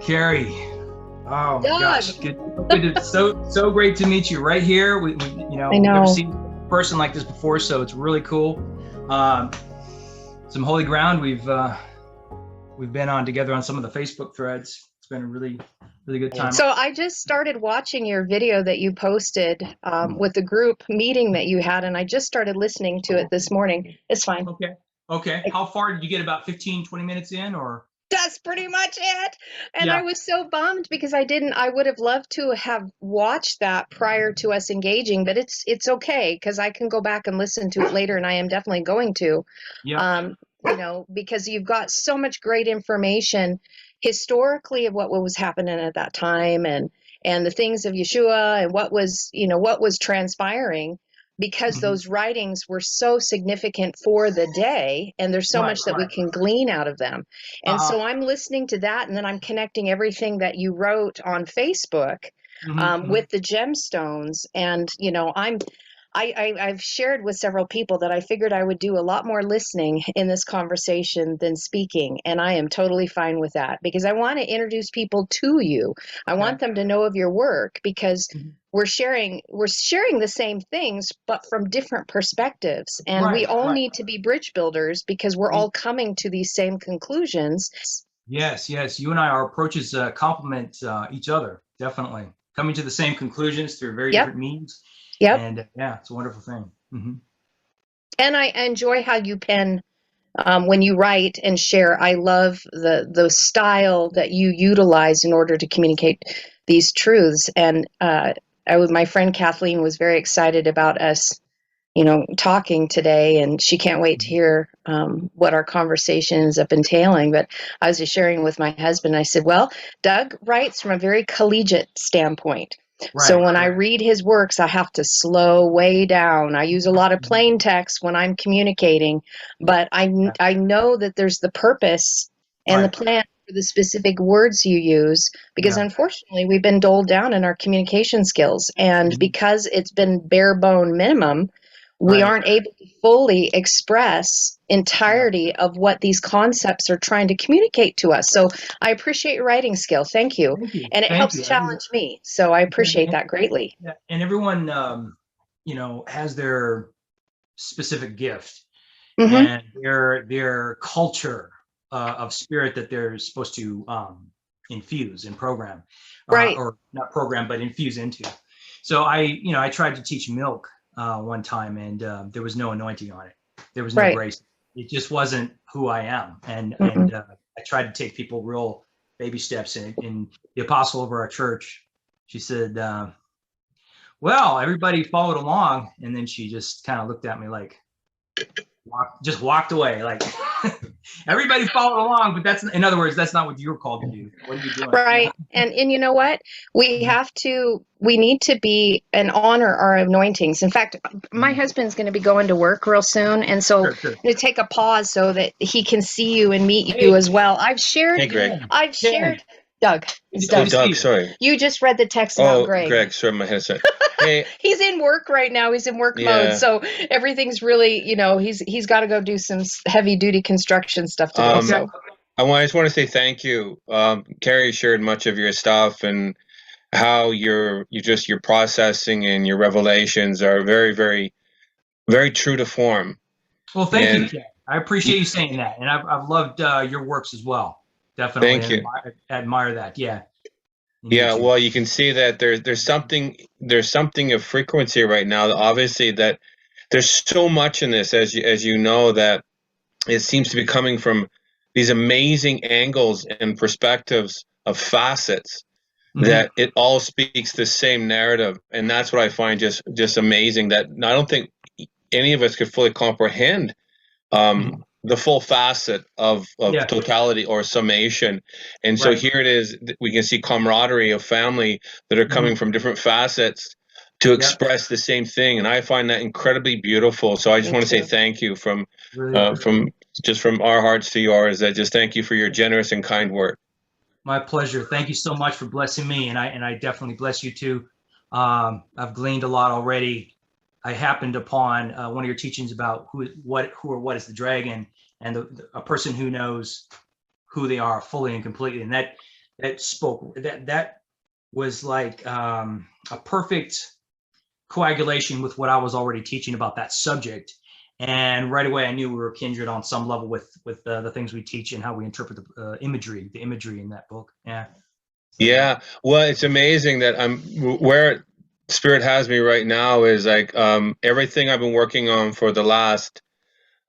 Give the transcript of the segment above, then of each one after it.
Carrie. Oh my Doug. gosh, so great to meet you right here. We I know. never seen a person like this before, so it's really cool. Some holy ground. We've been on together on some of the Facebook threads. It's been a really good time. So I just started watching your video that you posted with the group meeting that you had, and I just started listening to it this morning. It's fine. Okay. How far did you get? About 15, 20 minutes in, or? That's pretty much it. And Yeah. I was so bummed because I would have loved to have watched that prior to us engaging, but it's okay because I can go back and listen to it later, and I am definitely going to. Yeah. Because you've got so much great information historically of what was happening at that time and the things of Yeshua and what was transpiring, because those writings were so significant for the day, and there's so much that we can glean out of them. And so I'm listening to that, and then I'm connecting everything that you wrote on Facebook with the gemstones. And I've shared with several people that I figured I would do a lot more listening in this conversation than speaking. And I am totally fine with that because I want to introduce people to you. I want them to know of your work because we're sharing the same things, but from different perspectives. And we all need to be bridge builders because we're all coming to these same conclusions. Yes. You and I, our approaches complement each other, definitely. Coming to the same conclusions through very different means. Yep. And it's a wonderful thing. And I enjoy how you pen when you write and share. I love the style that you utilize in order to communicate these truths. And my friend Kathleen was very excited about us, talking today, and she can't wait to hear what our conversation ends up entailing. But I was just sharing with my husband. I said, well, Doug writes from a very collegiate standpoint. So when I read his works, I have to slow way down. I use a lot of plain text when I'm communicating, but I know that there's the purpose and the plan for the specific words you use, because unfortunately we've been doled down in our communication skills. And because it's been bare bone minimum, we aren't able to fully express entirety of what these concepts are trying to communicate to us. So I appreciate your writing skill. Thank you. And it helps challenge me. So I appreciate that greatly. And everyone, has their specific gift and their culture of spirit that they're supposed to infuse and program, or not program, but infuse into. So I tried to teach milk one time, and there was no anointing on it. There was no grace. It just wasn't who I am. And I tried to take people real baby steps. And the apostle over our church, she said, well, everybody followed along. And then she just kind of looked at me like, walked away. Like, everybody followed along, but in other words, that's not what you're called to do. What are you doing? Right. And you know what? We need to be and honor our anointings. In fact, my husband's going to be going to work real soon. And so I'm going to take a pause so that he can see you and meet you as well. I've shared, Doug. It's Doug. Doug, sorry. You just read the text about Greg. Greg, sorry, my headset. Hey. He's in work right now. He's in work mode. So everything's really, he's got to go do some heavy duty construction stuff today. I just want to say thank you. Carrie shared much of your stuff and how your processing and your revelations are very, very, very true to form. Well, thank you. I appreciate you saying that. And I've loved your works as well. Definitely. Thank you. Admire that. Yeah. Well, you can see that there's something of frequency right now. Obviously, that there's so much in this, as you know, that it seems to be coming from these amazing angles and perspectives of facets that it all speaks the same narrative, and that's what I find just amazing. That I don't think any of us could fully comprehend the full facet of totality or summation. And so here it is, we can see camaraderie of family that are coming from different facets to express the same thing. And I find that incredibly beautiful. So I just want to say thank you from our hearts to yours. Just thank you for your generous and kind work. My pleasure. Thank you so much for blessing me. And I definitely bless you too. I've gleaned a lot already. I happened upon one of your teachings about who or what is the dragon, and a person who knows who they are fully and completely. And that spoke, that was like a perfect coagulation with what I was already teaching about that subject. And right away, I knew we were kindred on some level with the things we teach and how we interpret the imagery in that book. Yeah. Yeah. Well, it's amazing that where Spirit has me right now is like everything I've been working on for the last,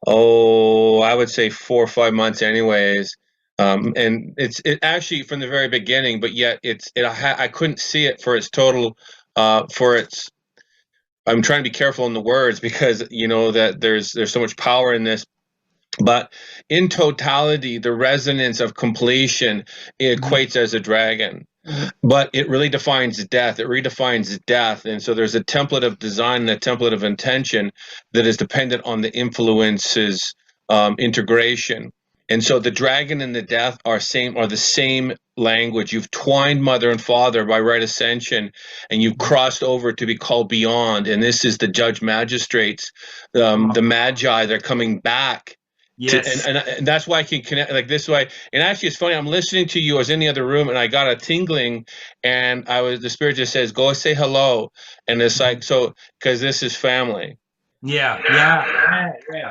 I would say 4 or 5 months anyways. And it actually from the very beginning, but yet I couldn't see it for its total, for its, I'm trying to be careful in the words because you know that there's so much power in this, but in totality, the resonance of completion equates as a dragon. But it really defines death. It redefines death. And so there's a template of design and a template of intention that is dependent on the influences integration. And so the dragon and the death are the same language. You've twined mother and father by right ascension, and you've crossed over to be called beyond. And this is the judge magistrates, the magi. They're coming back. Yes. And that's why I can connect like this way. And actually, it's funny. I'm listening to you. I was in the other room, and I got a tingling, and the Spirit just says, "Go say hello." And it's like, so because this is family. Yeah.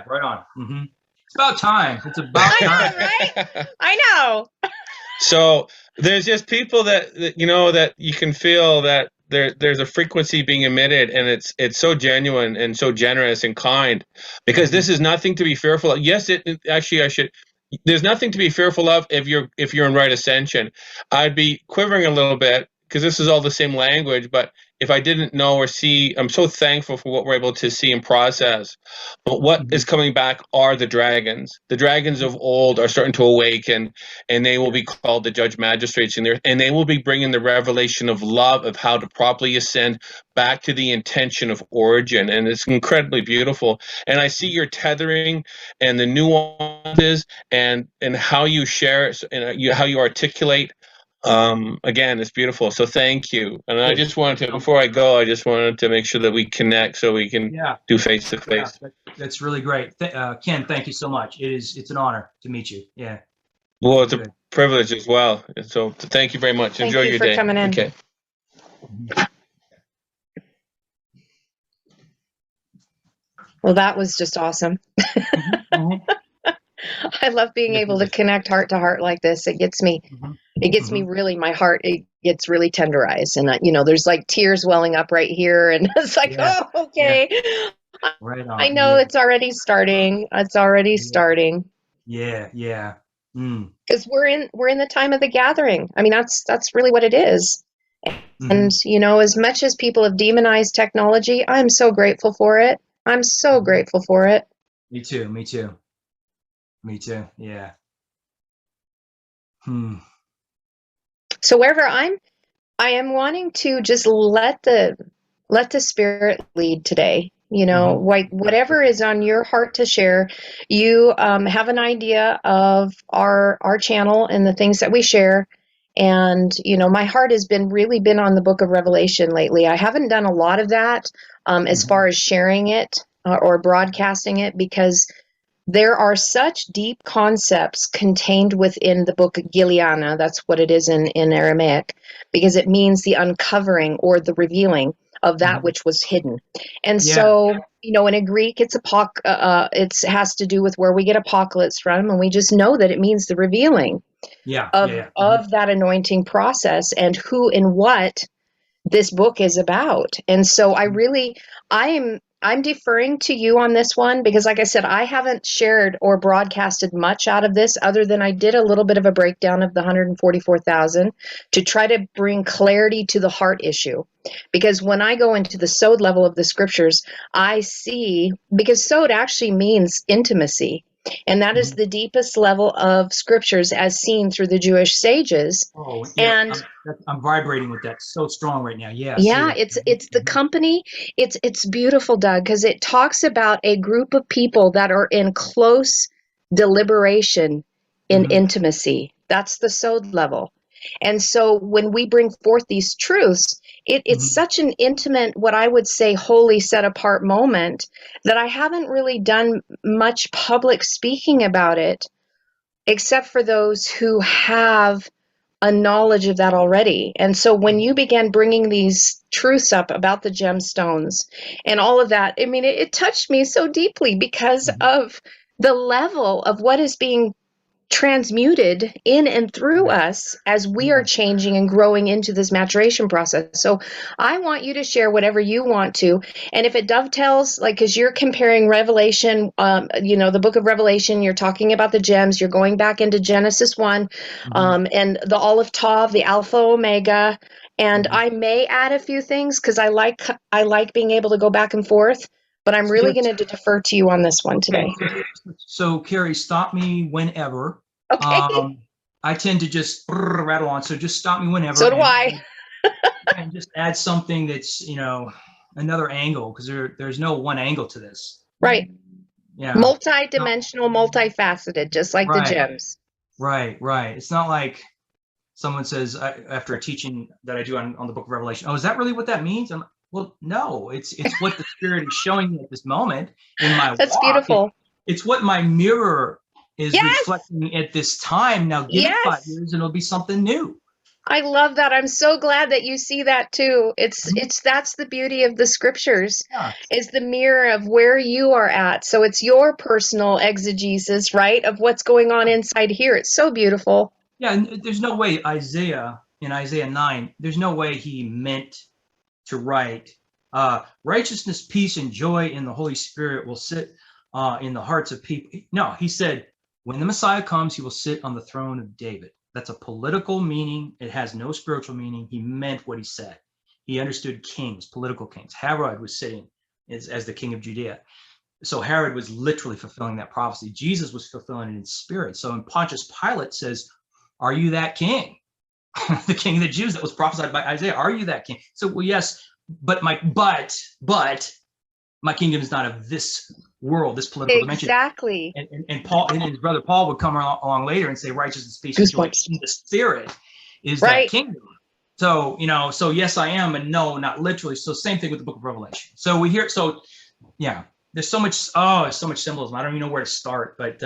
Right on. It's about time. It's about time. Right? I know. So there's just people that you know that you can feel that there's a frequency being emitted, and it's so genuine and so generous and kind, because this is nothing to be fearful of. Yes, actually I should. There's nothing to be fearful of if you're in right ascension. I'd be quivering a little bit because this is all the same language, but if I didn't know or see, I'm so thankful for what we're able to see and process. But what is coming back are the dragons. The dragons of old are starting to awaken, and they will be called the judge magistrates in there, and they will be bringing the revelation of love of how to properly ascend back to the intention of origin. And it's incredibly beautiful. And I see your tethering and the nuances and how you share it and how you articulate. Again, it's beautiful. So thank you. And I just wanted to, before I go, I just wanted to make sure that we connect so we can do face to face. That's really great. Ken, thank you so much. It's an honor to meet you. Yeah. Well, it's a privilege as well. So thank you very much. Enjoy your day. Thank you for coming in. Okay. Well, that was just awesome. I love being able to connect heart to heart like this. It gets me, me really, my heart, it gets really tenderized. And, you know, there's like tears welling up right here. And it's like, oh, okay. Yeah. Right on. I know it's already starting. It's already starting. Yeah. Because we're in the time of the gathering. I mean, that's really what it is. And, you know, as much as people have demonized technology, I'm so grateful for it. I'm so grateful for it. Me too. Yeah. So wherever I am wanting to just let the Spirit lead today. You know, like whatever is on your heart to share. You have an idea of our channel and the things that we share. And, you know, my heart has really been on the book of Revelation lately. I haven't done a lot of that as far as sharing it or broadcasting it, because there are such deep concepts contained within the book Gileana. That's what it is in Aramaic, because it means the uncovering or the revealing of that which was hidden. And so, you know, in Greek, it has to do with where we get apocalypse from, and we just know that it means the revealing of that anointing process and who and what this book is about. And so I'm deferring to you on this one, because like I said, I haven't shared or broadcasted much out of this, other than I did a little bit of a breakdown of the 144,000 to try to bring clarity to the heart issue. Because when I go into the sod level of the scriptures, I see, because sod actually means intimacy. And that is the deepest level of scriptures as seen through the Jewish sages. Oh, yeah, and I'm vibrating with that so strong right now. Yeah, it's the company. It's beautiful, Doug, because it talks about a group of people that are in close deliberation in intimacy. That's the sod level. And so when we bring forth these truths, it's such an intimate, what I would say, holy, set apart moment that I haven't really done much public speaking about it, except for those who have a knowledge of that already. And so when you began bringing these truths up about the gemstones and all of that, I mean, it touched me so deeply because of the level of what is being transmuted in and through us as we are changing and growing into this maturation process. So I want you to share whatever you want to. And if it dovetails, like, because you're comparing Revelation, the book of Revelation, you're talking about the gems, you're going back into Genesis 1, and the Olive Tav, the Alpha Omega. And I may add a few things because I like being able to go back and forth. But I'm really going to defer to you on this one today. Okay. So Carrie, stop me whenever. Okay. I tend to just rattle on, so just stop me whenever. So do I. And just add something that's, another angle, because there's no one angle to this. Right. Yeah. Multi-dimensional, multifaceted, just like the gems. Right. It's not like someone says after a teaching that I do on the book of Revelation, oh, is that really what that means? Well, no, it's what the Spirit is showing me at this moment in my That's walk. beautiful. It's what my mirror is reflecting at this time. Now give it 5 years and it'll be something new. I love that. I'm so glad that you see that too. That's the beauty of the scriptures, is the mirror of where you are at. So it's your personal exegesis, right, of what's going on inside here. It's so beautiful. Yeah, and there's no way in Isaiah 9, there's no way he meant to write righteousness, peace, and joy in the Holy Spirit will sit in the hearts of people. No, he said, when the Messiah comes, he will sit on the throne of David. That's a political meaning. It has no spiritual meaning. He meant what he said. He understood kings, political kings. Herod was sitting as the king of Judea. So Herod was literally fulfilling that prophecy. Jesus was fulfilling it in spirit. So when Pontius Pilate says, are you that king? The king of the Jews that was prophesied by Isaiah, are you that king? So, well, yes, but my kingdom is not of this world, this political dimension. Exactly. And Paul and his brother Paul would come along later and say, righteousness, peace, and joy in the spirit is that kingdom. So, so yes, I am, and no, not literally. So same thing with the book of Revelation. So we hear, there's so much symbolism. I don't even know where to start, but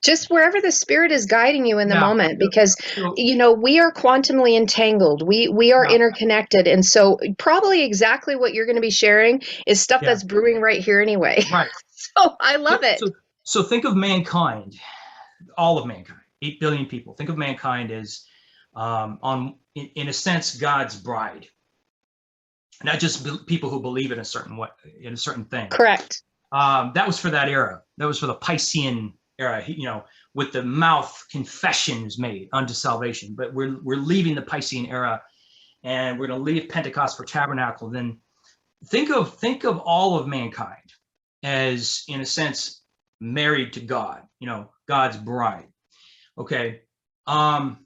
just wherever the Spirit is guiding you in the moment, because, we are quantumly entangled. We are interconnected. And so probably exactly what you're going to be sharing is stuff that's brewing right here anyway. Right. So I love it. So think of mankind, all of mankind, 8 billion people. Think of mankind as, in a sense, God's bride. Not just people who believe in a certain thing. Correct. That was for that era. That was for the Piscean era, with the mouth confessions made unto salvation. But we're leaving the Piscean era, and we're going to leave Pentecost for tabernacle. Then think of all of mankind as, in a sense, married to God. God's bride. Okay, because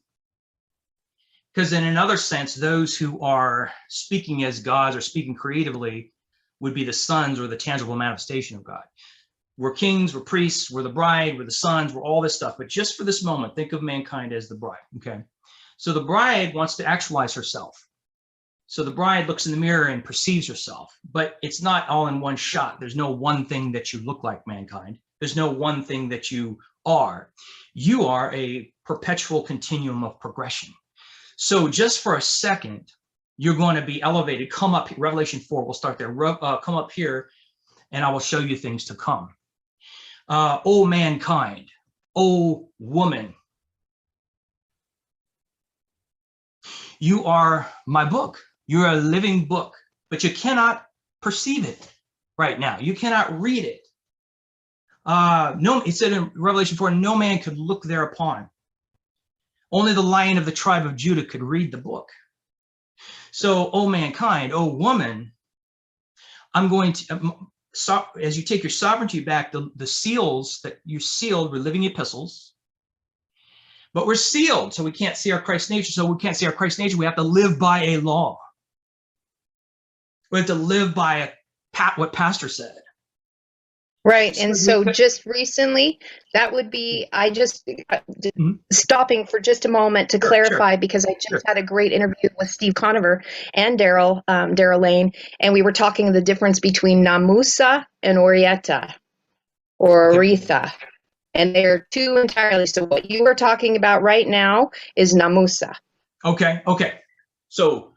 in another sense, those who are speaking as gods or speaking creatively would be the sons or the tangible manifestation of God. We're kings, we're priests, we're the bride, we're the sons, we're all this stuff. But just for this moment, think of mankind as the bride, okay? So the bride wants to actualize herself. So the bride looks in the mirror and perceives herself, but it's not all in one shot. There's no one thing that you look like, mankind. There's no one thing that you are. You are a perpetual continuum of progression. So just for a second, you're going to be elevated. Come up, Revelation 4, we'll start there. Come up here, and I will show you things to come. O mankind, O woman, you are my book. You're a living book, but you cannot perceive it right now. You cannot read it. It said in Revelation 4, no man could look thereupon. Only the Lion of the tribe of Judah could read the book. So, O mankind, O woman, I'm going to, as you take your sovereignty back, the seals that you sealed were living epistles, but we're sealed, so we can't see our Christ nature. So we can't see our Christ nature. We have to live by a law. We have to live by what Pastor said. Right. And so just recently, that would be, stopping for just a moment to clarify, because I just had a great interview with Steve Conover and Daryl Lane, and we were talking the difference between Namusa and Orietta, or Aretha. And they're two entirely. So what you were talking about right now is Namusa. Okay. So,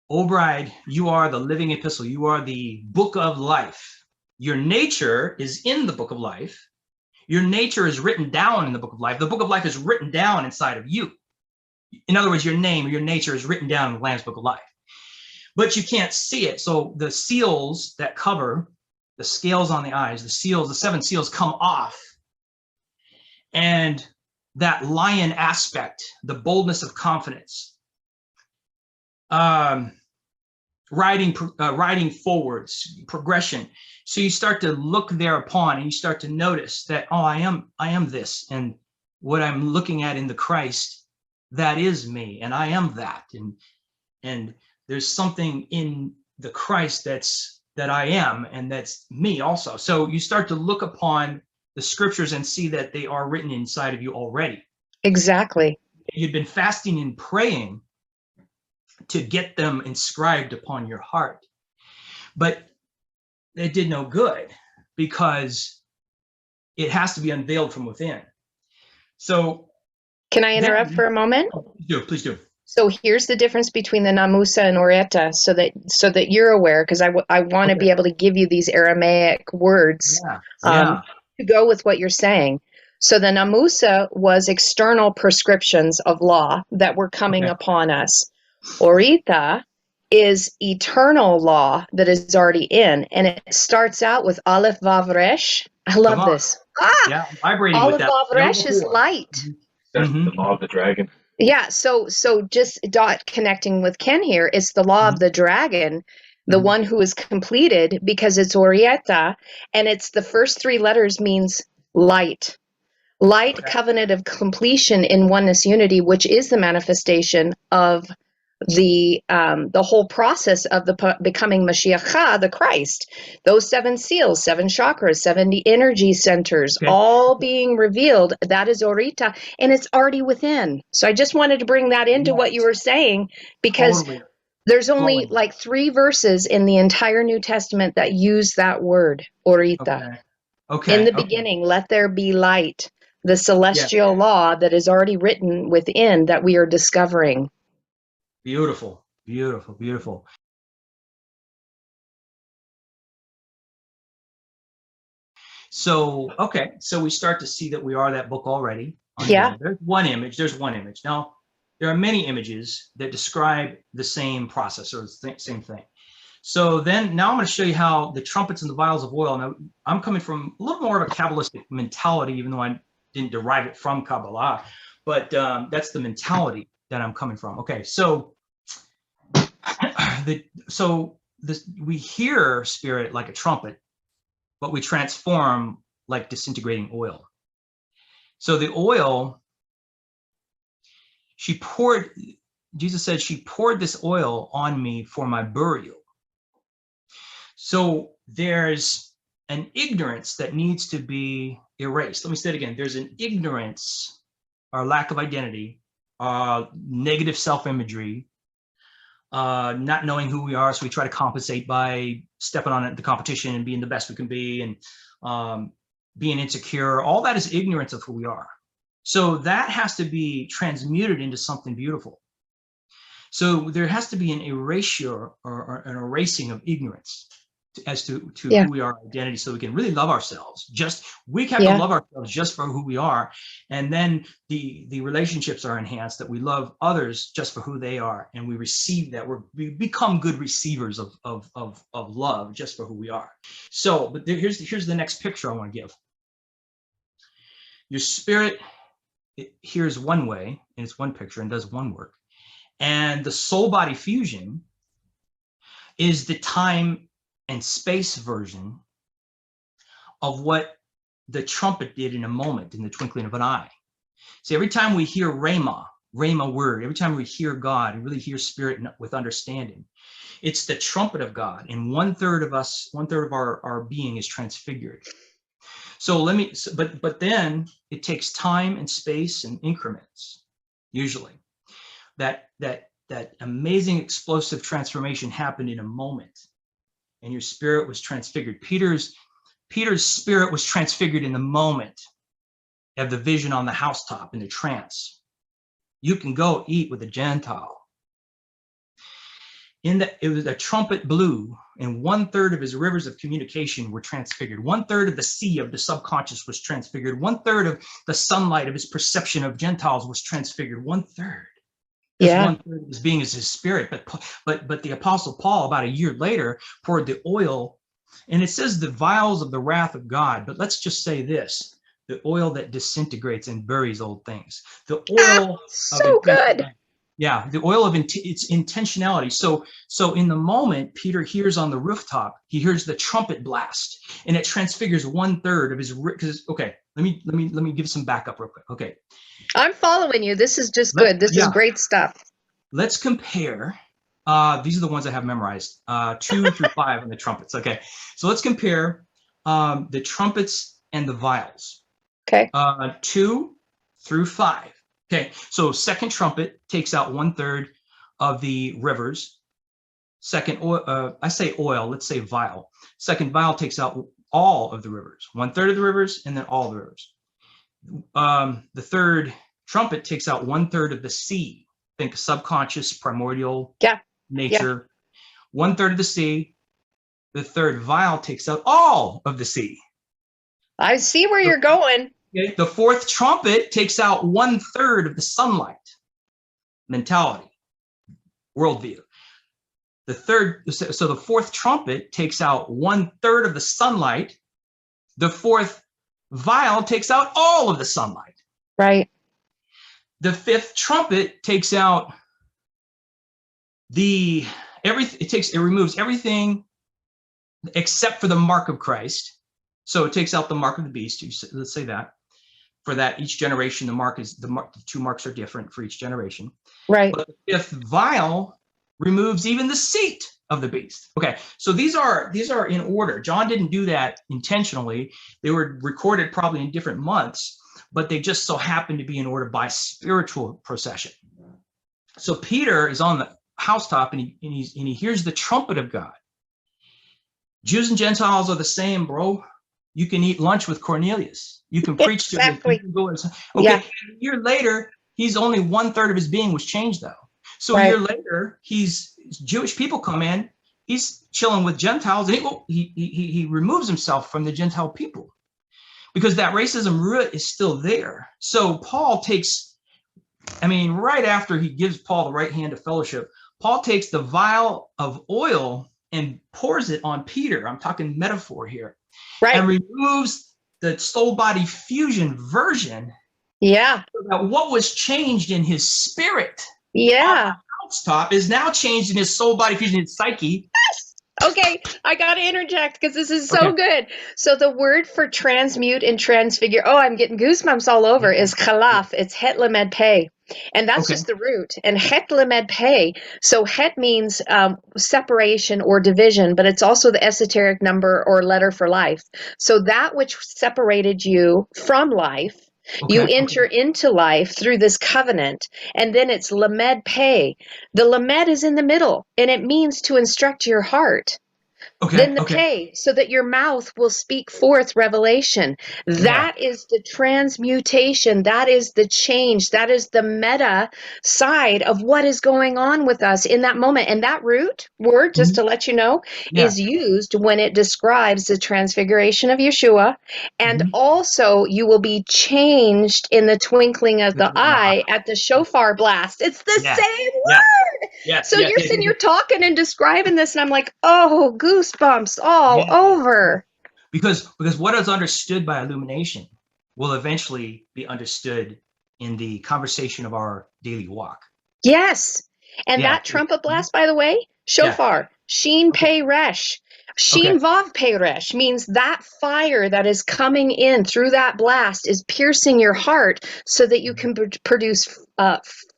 O bride, you are the living epistle. You are the book of life. Your nature is in the book of life. Your nature is written down in the book of life. The book of life is written down inside of you. In other words, your name or your nature is written down in the Lamb's book of life. But you can't see it. So the seals that cover, the scales on the eyes, the seals, the 7 seals come off. And that lion aspect, the boldness of confidence, riding forwards, progression. So you start to look thereupon and you start to notice that, oh, I am this. And what I'm looking at in the Christ, that is me. And I am that. And there's something in the Christ that I am, and that's me also. So you start to look upon the scriptures and see that they are written inside of you already. Exactly. You'd been fasting and praying to get them inscribed upon your heart, but it did no good because it has to be unveiled from within. So can I interrupt for a moment? Please do. So here's the difference between the namusa and oreta, so that you're aware, because I want to be able to give you these Aramaic words to go with what you're saying. So the namusa was external prescriptions of law that were coming upon us. Orita is eternal law that is already in, and it starts out with Aleph Vav Resh. I love this. Yeah, vibrating Aleph with that. Vav Resh is light. That's the law of the dragon. Yeah, so just connecting with Ken here, it's the law of the dragon, the one who is completed, because it's Orieta, and it's the first 3 letters means light. Light, covenant of completion in oneness unity, which is the manifestation of the whole process of the becoming Mashiach, the Christ. Those 7 seals, 7 chakras, 70 energy centers, all being revealed. That is Orita, and it's already within. So I just wanted to bring that into what you were saying, because there's only like 3 verses in the entire New Testament that use that word, Orita. In the beginning, let there be light, the celestial law that is already written within that we are discovering. Beautiful, beautiful, beautiful. So, so we start to see that we are that book already. Yeah. There's one image. Now, there are many images that describe the same process or the same thing. So now I'm going to show you how the trumpets and the vials of oil. Now, I'm coming from a little more of a Kabbalistic mentality, even though I didn't derive it from Kabbalah, but that's the mentality that I'm coming from. Okay, so we hear spirit like a trumpet, but we transform like disintegrating oil. So the oil, Jesus said, she poured this oil on me for my burial. So there's an ignorance that needs to be erased. Let me say it again. There's an ignorance or lack of identity, negative self-imagery, not knowing who we are, so we try to compensate by stepping on the competition and being the best we can be, and being insecure. All that is ignorance of who we are. So that has to be transmuted into something beautiful. So there has to be an erasure or an erasing of ignorance as to who we are, identity, so we can really love ourselves. We have to love ourselves just for who we are, and then the relationships are enhanced, that we love others just for who they are, and we receive that. We become good receivers of love just for who we are. So, but here's the next picture I want to give. Your spirit, it hears one way, and it's one picture and does one work, and the soul body fusion is the time and space version of what the trumpet did in a moment, in the twinkling of an eye. See, every time we hear Rhema word, every time we hear God and really hear spirit with understanding, it's the trumpet of God, and 1/3 of us, 1/3 of our being is transfigured. So but then it takes time and space and increments, usually. That amazing explosive transformation happened in a moment, and your spirit was transfigured. Peter's spirit was transfigured in the moment of the vision on the housetop in the trance. you can go eat with a Gentile. It was a trumpet blew, and 1/3 of his rivers of communication were transfigured. 1/3 of the sea of the subconscious was transfigured. 1/3 of the sunlight of his perception of Gentiles was transfigured. 1/3. Because 1/3 of his being is his spirit. But the Apostle Paul, about a year later, poured the oil, and it says the vials of the wrath of God. But let's just say this: the oil that disintegrates and buries old things. The oil so good. Yeah, the oil of its intentionality. So in the moment, Peter hears on the rooftop, he hears the trumpet blast, and it transfigures 1/3 of his. Because okay, let me give some backup real quick. Okay, I'm following you. This is just good. This is great stuff. Let's compare. These are the ones I have memorized. 2 through 5 on the trumpets. Okay, so let's compare the trumpets and the vials. Okay. 2 through 5. Okay, so second trumpet takes out 1/3 of the rivers. Second oil, I say oil, let's say vial. Second vial takes out all of the rivers, 1/3 of the rivers, and then all of the rivers. The third trumpet takes out 1/3 of the sea. Think subconscious, primordial nature. 1/3 of the sea. The third vial takes out all of the sea. I see where you're going. Okay. The fourth trumpet takes out 1/3 of the sunlight, mentality, worldview. So the fourth trumpet takes out 1/3 of the sunlight. The fourth vial takes out all of the sunlight. Right. The fifth trumpet takes out it removes everything except for the mark of Christ. So it takes out the mark of the beast. Let's say that. For that, each generation, the 2 marks are different for each generation. Right. But the fifth vial removes even the seat of the beast. Okay, so these are in order. John didn't do that intentionally. They were recorded probably in different months, but they just so happened to be in order by spiritual procession. So Peter is on the housetop and he hears the trumpet of God. Jews and Gentiles are the same, bro. You can eat lunch with Cornelius. You can preach to them. Okay, a year later, he's only 1/3 of his being was changed, though. So a year later, Jewish people come in. He's chilling with Gentiles, and he removes himself from the Gentile people because that racism root is still there. So Paul takes, right after he gives Paul the right hand of fellowship, Paul takes the vial of oil and pours it on Peter. I'm talking metaphor here. Right. And removes the soul body fusion version. Yeah. So that what was changed in his spirit. Yeah. Top is now changed in his soul body fusion, his psyche. Yes. Okay, I got to interject because this is so good. So the word for transmute and transfigure, I'm getting goosebumps all over, is chalaf. It's het lamed pei. And that's just the root. And het lamed pei. So het means separation or division, but it's also the esoteric number or letter for life. So that which separated you from life, you enter into life through this covenant, and then it's lamed pei. The lamed is in the middle, and it means to instruct your heart. Then the pay, so that your mouth will speak forth revelation. That is the transmutation. That is the change. That is the meta side of what is going on with us in that moment. And that root word, just to let you know, is used when it describes the transfiguration of Yeshua. And also you will be changed in the twinkling of the eye at the shofar blast. It's the same word. So you're sitting, you're talking and describing this, and I'm like, oh, goosebumps all over. Because what is understood by illumination will eventually be understood in the conversation of our daily walk. Yes. And that trumpet blast, by the way, shofar, Shin Pei Resh. Shin Vav Pei Resh means that fire that is coming in through that blast is piercing your heart so that you can produce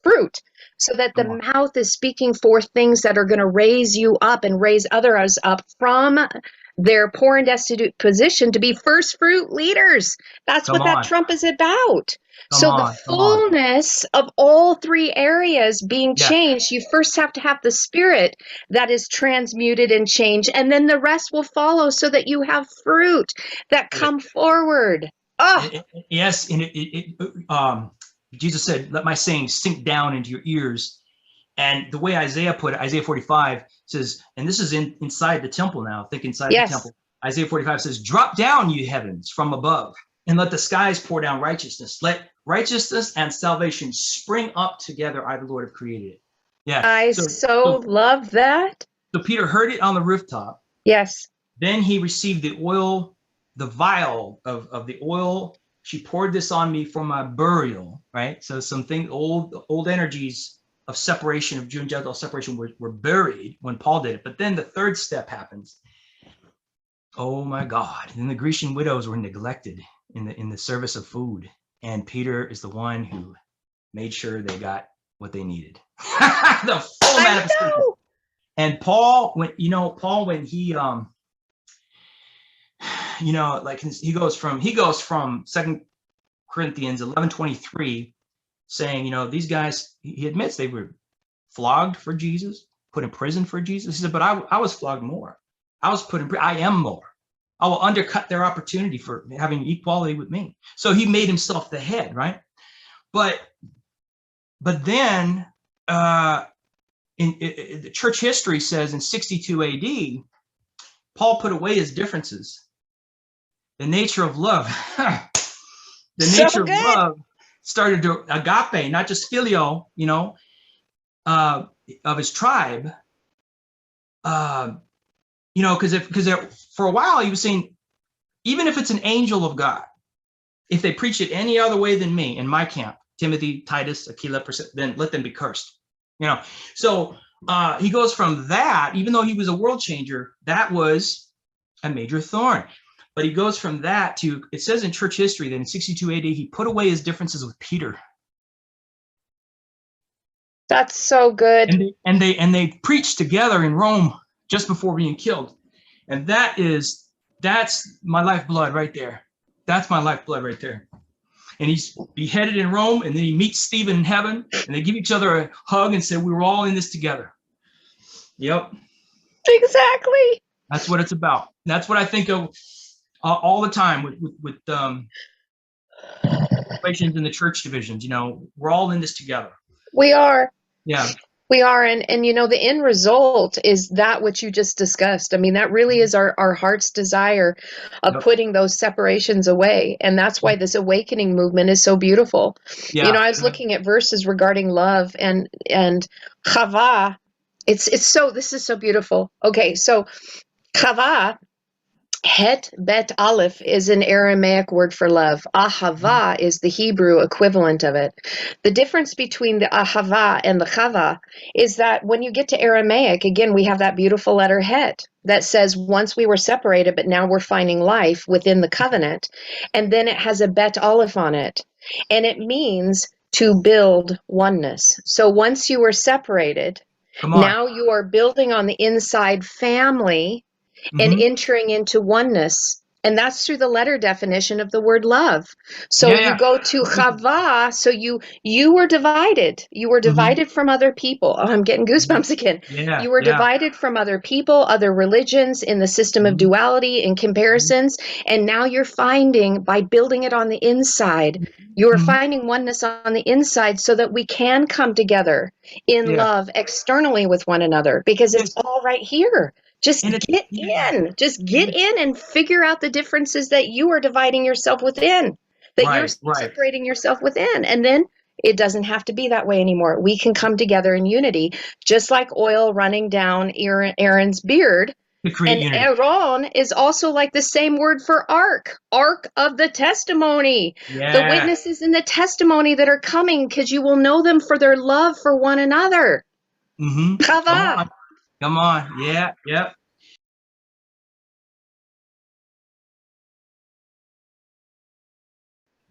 fruit. So that the mouth is speaking forth things that are going to raise you up and raise others up from their poor and destitute position to be first fruit leaders. That's what that trump is about. So the fullness of all 3 areas being changed, you first have to have the spirit that is transmuted and changed, and then the rest will follow so that you have fruit that come forward. Yes, and Jesus said, let my saying sink down into your ears. And the way Isaiah put it, Isaiah 45 says, and this is inside the temple now, think inside the temple. Isaiah 45 says, drop down, you heavens, from above, and let the skies pour down righteousness. Let righteousness and salvation spring up together. I, the Lord, have created it. Yeah. I so love that. So Peter heard it on the rooftop. Yes. Then he received the oil, the vial of the oil. She poured this on me for my burial, right? So something, old energies of separation, of Jew and Gentile separation were buried when Paul did it. But then the third step happens. Oh my God. Then the Grecian widows were neglected in the service of food. And Peter is the one who made sure they got what they needed. The full manifestation. And Paul, when he like he goes from 2 Corinthians 11:23, saying, these guys, he admits they were flogged for Jesus, put in prison for Jesus. He said, but I was flogged more. I was put in prison. I am more. I will undercut their opportunity for having equality with me. So he made himself the head, right? But then in the church history says in 62 AD, Paul put away his differences. The nature of love, love started to agape, not just filio, of his tribe. Because for a while he was saying, even if it's an angel of God, if they preach it any other way than me in my camp, Timothy, Titus, Aquila, then let them be cursed. So he goes from that, even though he was a world changer, that was a major thorn. But he goes from that to, it says in church history that in 62 AD, he put away his differences with Peter. That's so good. And they preached together in Rome just before being killed. And that's my lifeblood right there. That's my lifeblood right there. And he's beheaded in Rome, and then he meets Stephen in heaven, and they give each other a hug and say, we were all in this together. Yep. Exactly. That's what it's about. That's what I think of all the time with situations in the church divisions. We're all in this together. We are. Yeah. We are. And the end result is that which you just discussed. I mean, that really is our heart's desire of putting those separations away. And that's why this awakening movement is so beautiful. Yeah. I was looking at verses regarding love and Chava. This is so beautiful. Okay. So Chava, Het Bet Aleph, is an Aramaic word for love. Ahava is the Hebrew equivalent of it. The difference between the Ahava and the Chava is that when you get to Aramaic, again, we have that beautiful letter Het that says once we were separated, but now we're finding life within the covenant. And then it has a Bet Aleph on it. And it means to build oneness. So once you were separated, now you are building on the inside family and entering into oneness. And that's through the letter definition of the word love. So you go to Chava. So you were divided. You were divided from other people. Oh, I'm getting goosebumps again. You were divided from other people, other religions, in the system of duality and comparisons. And now you're finding, by building it on the inside, you're finding oneness on the inside so that we can come together in love externally with one another, because it's all right here. Just get in. Just get in and figure out the differences that you are dividing yourself within, that you're separating yourself within. And then it doesn't have to be that way anymore. We can come together in unity, just like oil running down Aaron's beard. And Aaron is also like the same word for ark of the testimony. The witnesses in the testimony that are coming, because you will know them for their love for one another. Chava. Come on. Yeah.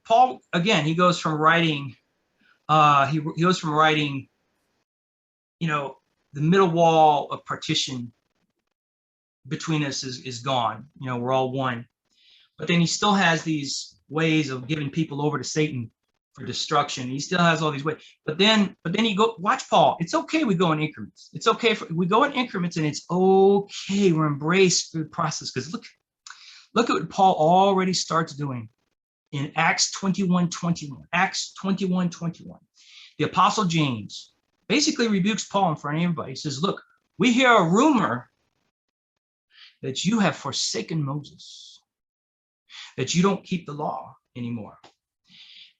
Paul, again, he goes from writing, the middle wall of partition between us is gone. We're all one. But then he still has these ways of giving people over to Satan for destruction. He still has all these ways. But then you go watch Paul. It's okay. We go in increments. It's okay. We go in increments, and it's okay. We're embraced through the process. Because look at what Paul already starts doing. in Acts 21:21. Acts 21:21. The Apostle James basically rebukes Paul in front of everybody. He says, look, we hear a rumor that you have forsaken Moses, that you don't keep the law anymore.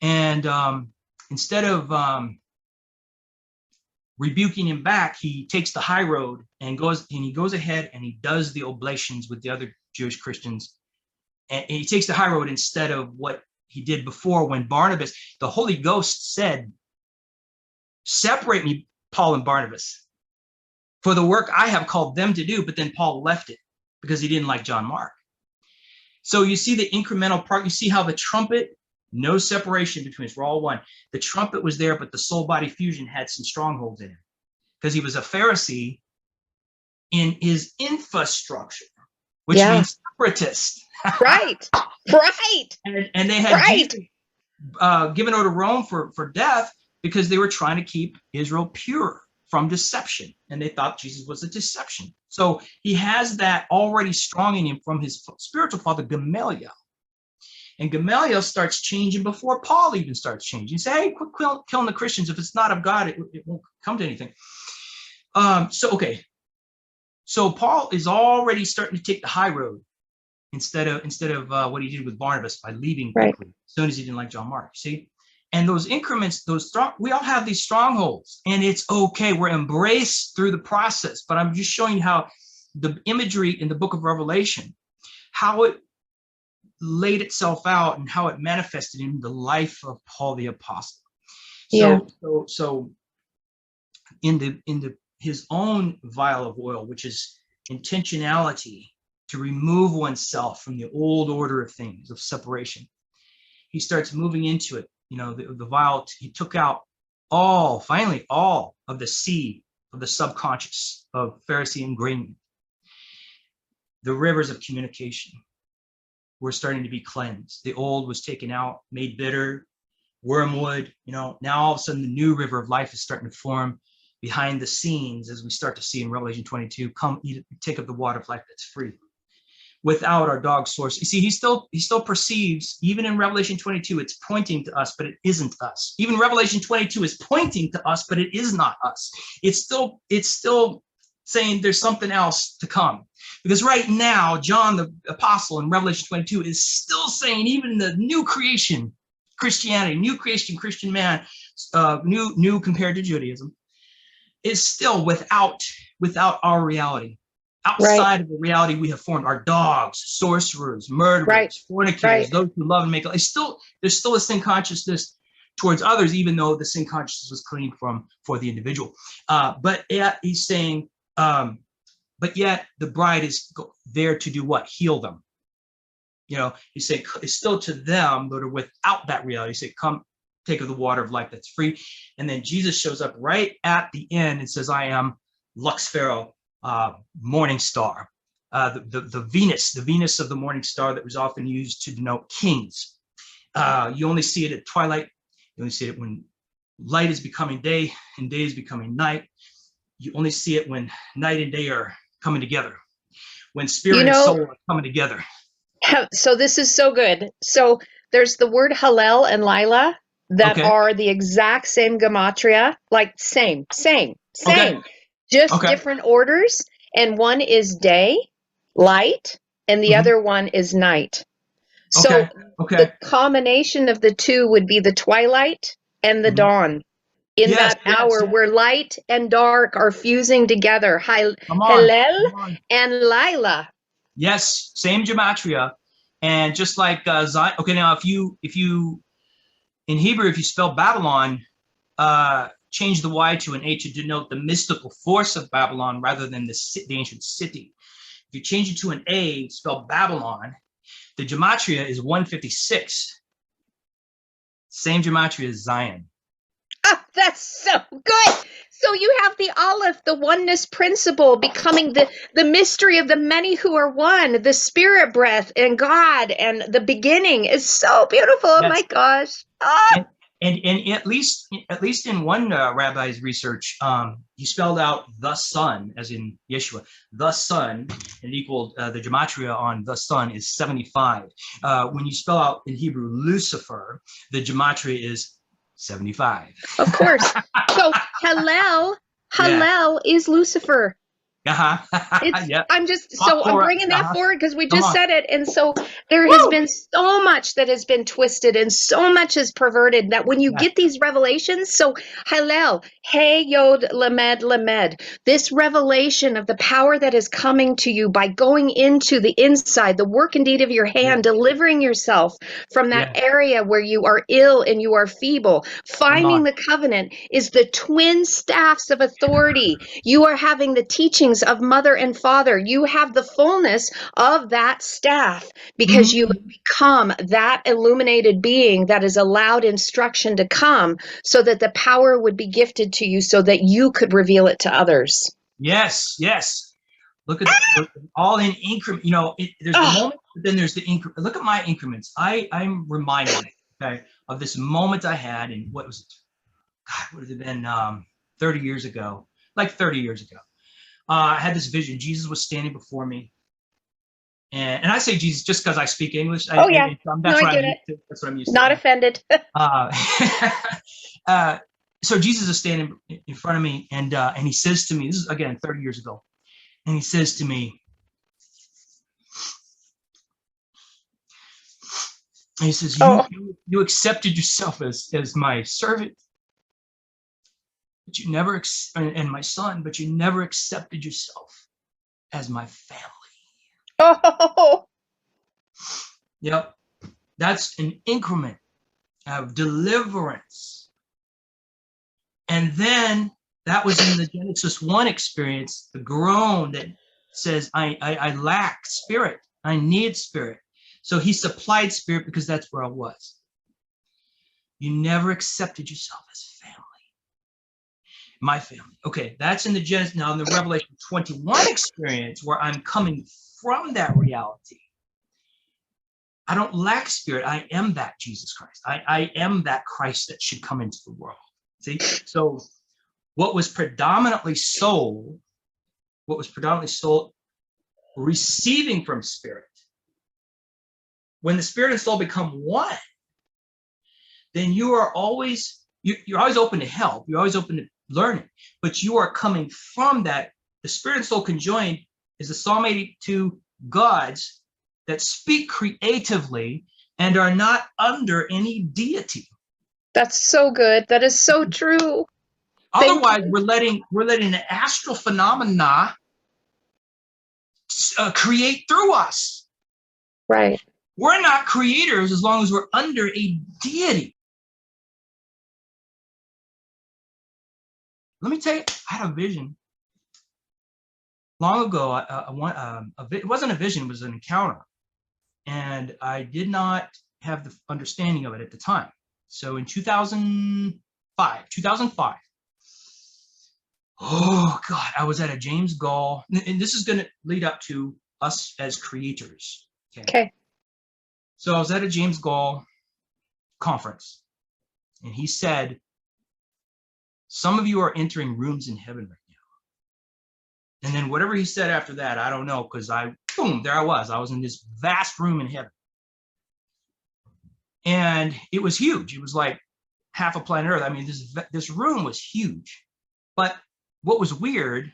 And instead of rebuking him back, he takes the high road and he goes ahead and he does the oblations with the other Jewish Christians. And he takes the high road instead of what he did before, when Barnabas, the Holy Ghost said, separate me, Paul and Barnabas, for the work I have called them to do. But then Paul left it because he didn't like John Mark. So you see the incremental part. You see how the trumpet, no separation between us. We're all one. The trumpet was there, but the soul body fusion had some strongholds in him because he was a Pharisee in his infrastructure, which means separatist. Right. And they had Jesus, given over to Rome for death because they were trying to keep Israel pure from deception. And they thought Jesus was a deception. So he has that already strong in him from his spiritual father, Gamaliel. And Gamaliel starts changing before Paul even starts changing. He says, hey, quit killing the Christians. If it's not of God, it won't come to anything. So Paul is already starting to take the high road instead of what he did with Barnabas by leaving quickly as soon as he didn't like John Mark. See? And those increments, we all have these strongholds, and it's okay. We're embraced through the process. But I'm just showing you how the imagery in the book of Revelation, how it laid itself out and how it manifested in the life of Paul the Apostle. So in his own vial of oil, which is intentionality to remove oneself from the old order of things, of separation, he starts moving into it. You know, the vial, he took out finally all of the seed of the subconscious of Pharisee ingrained. The rivers of communication were starting to be cleansed. The old was taken out, made bitter, wormwood. You know, now all of a sudden the new river of life is starting to form behind the scenes, as we start to see in Revelation 22. Come, eat, take up the water of life that's free. Without our dog source. You see, he still perceives, even in Revelation 22, it's pointing to us, but it isn't us. Even Revelation 22 is pointing to us, but it is not us. It's still saying there's something else to come. Because right now, John the Apostle in Revelation 22 is still saying, even the new creation, Christianity, new creation, Christian man, new compared to Judaism, is still without our reality. Outside of the reality we have formed, our dogs, sorcerers, murderers, fornicators, those who love and make. There's still a sin consciousness towards others, even though the sin consciousness was clean for the individual. But yet he's saying, but yet the bride is there to do what? Heal them. You know, he's saying it's still to them that are without that reality. He said, come, take of the water of life that's free. And then Jesus shows up right at the end and says, I am Lux Pharaoh. Morning star, the Venus of the morning star that was often used to denote kings. You only see it at twilight. You only see it when light is becoming day and day is becoming night. You only see it when night and day are coming together, when spirit and soul are coming together. So this is so good. So there's the word Hallel and Lila that are the exact same gematria, like same. Just different orders, and one is day, light, and the other one is night. So the combination of the two would be the twilight and the dawn. In that hour where light and dark are fusing together, Hallel and Lila. Yes, same gematria, and just like Zion. Okay, now if you in Hebrew, if you spell Babylon, change the Y to an A to denote the mystical force of Babylon rather than the ancient city. If you change it to an A, spell Babylon, the gematria is 156. Same gematria as Zion. Oh, that's so good. So you have the Aleph, the oneness principle, becoming the mystery of the many who are one, the spirit breath and God and the beginning is so beautiful. Oh my gosh. And at least in one rabbi's research, he spelled out the Son, as in Yeshua, the Son, and equaled the gematria on the Son is 75. When you spell out in Hebrew Lucifer, the gematria is 75. Of course. So Hallel is Lucifer. Yeah. I'm bringing that forward because we just said it. And so there has been so much that has been twisted and so much is perverted that when you get these revelations, so Hallel, Hey Yod Lamed, this revelation of the power that is coming to you by going into the inside, the work and deed of your hand, delivering yourself from that area where you are ill and you are feeble, finding the covenant is the twin staffs of authority. You are having the teachings of mother and father. You have the fullness of that staff because you have become that illuminated being that is allowed instruction to come so that the power would be gifted to you so that you could reveal it to others. Yes. Look at all in increment. You know, there's the moment, but then there's the increment. Look at my increments. I'm reminded of this moment I had in what was it? God, would it have been 30 years ago? Like 30 years ago. I had this vision. Jesus was standing before me. And I say Jesus just because I speak English. That's what I'm used to. Not offended. So Jesus is standing in front of me, and he says to me, this is, again, 30 years ago, and he says to me, he says, you accepted yourself as my servant, but you never, and my son, but you never accepted yourself as my family. Oh. Yep. That's an increment of deliverance. And then that was in the Genesis 1 experience, the groan that says, I lack spirit. I need spirit. So he supplied spirit because that's where I was. You never accepted yourself as family. My family. Okay, that's in the Genesis. Now in the Revelation 21 experience where I'm coming from that reality. I don't lack spirit. I am that Jesus Christ. I am that Christ that should come into the world. See? So what was predominantly soul, receiving from spirit. When the spirit and soul become one, then you are always, you're always open to help. You're always open to learning, but you are coming from that. The spirit and soul conjoined is the Psalm 82 gods that speak creatively and are not under any deity. That's so good. That is so true. Otherwise, we're letting the astral phenomena create through us. Right. We're not creators as long as we're under a deity. Let me tell you, I had a vision long ago. It wasn't a vision, it was an encounter. And I did not have the understanding of it at the time. So in 2005, oh God, I was at a James Gall, and this is going to lead up to us as creators. Okay. So I was at a James Gall conference, and he said, some of you are entering rooms in heaven right now. And then whatever he said after that, I don't know, because boom, there I was in this vast room in heaven. And it was huge. It was like half a planet Earth. I mean, this room was huge. But what was weird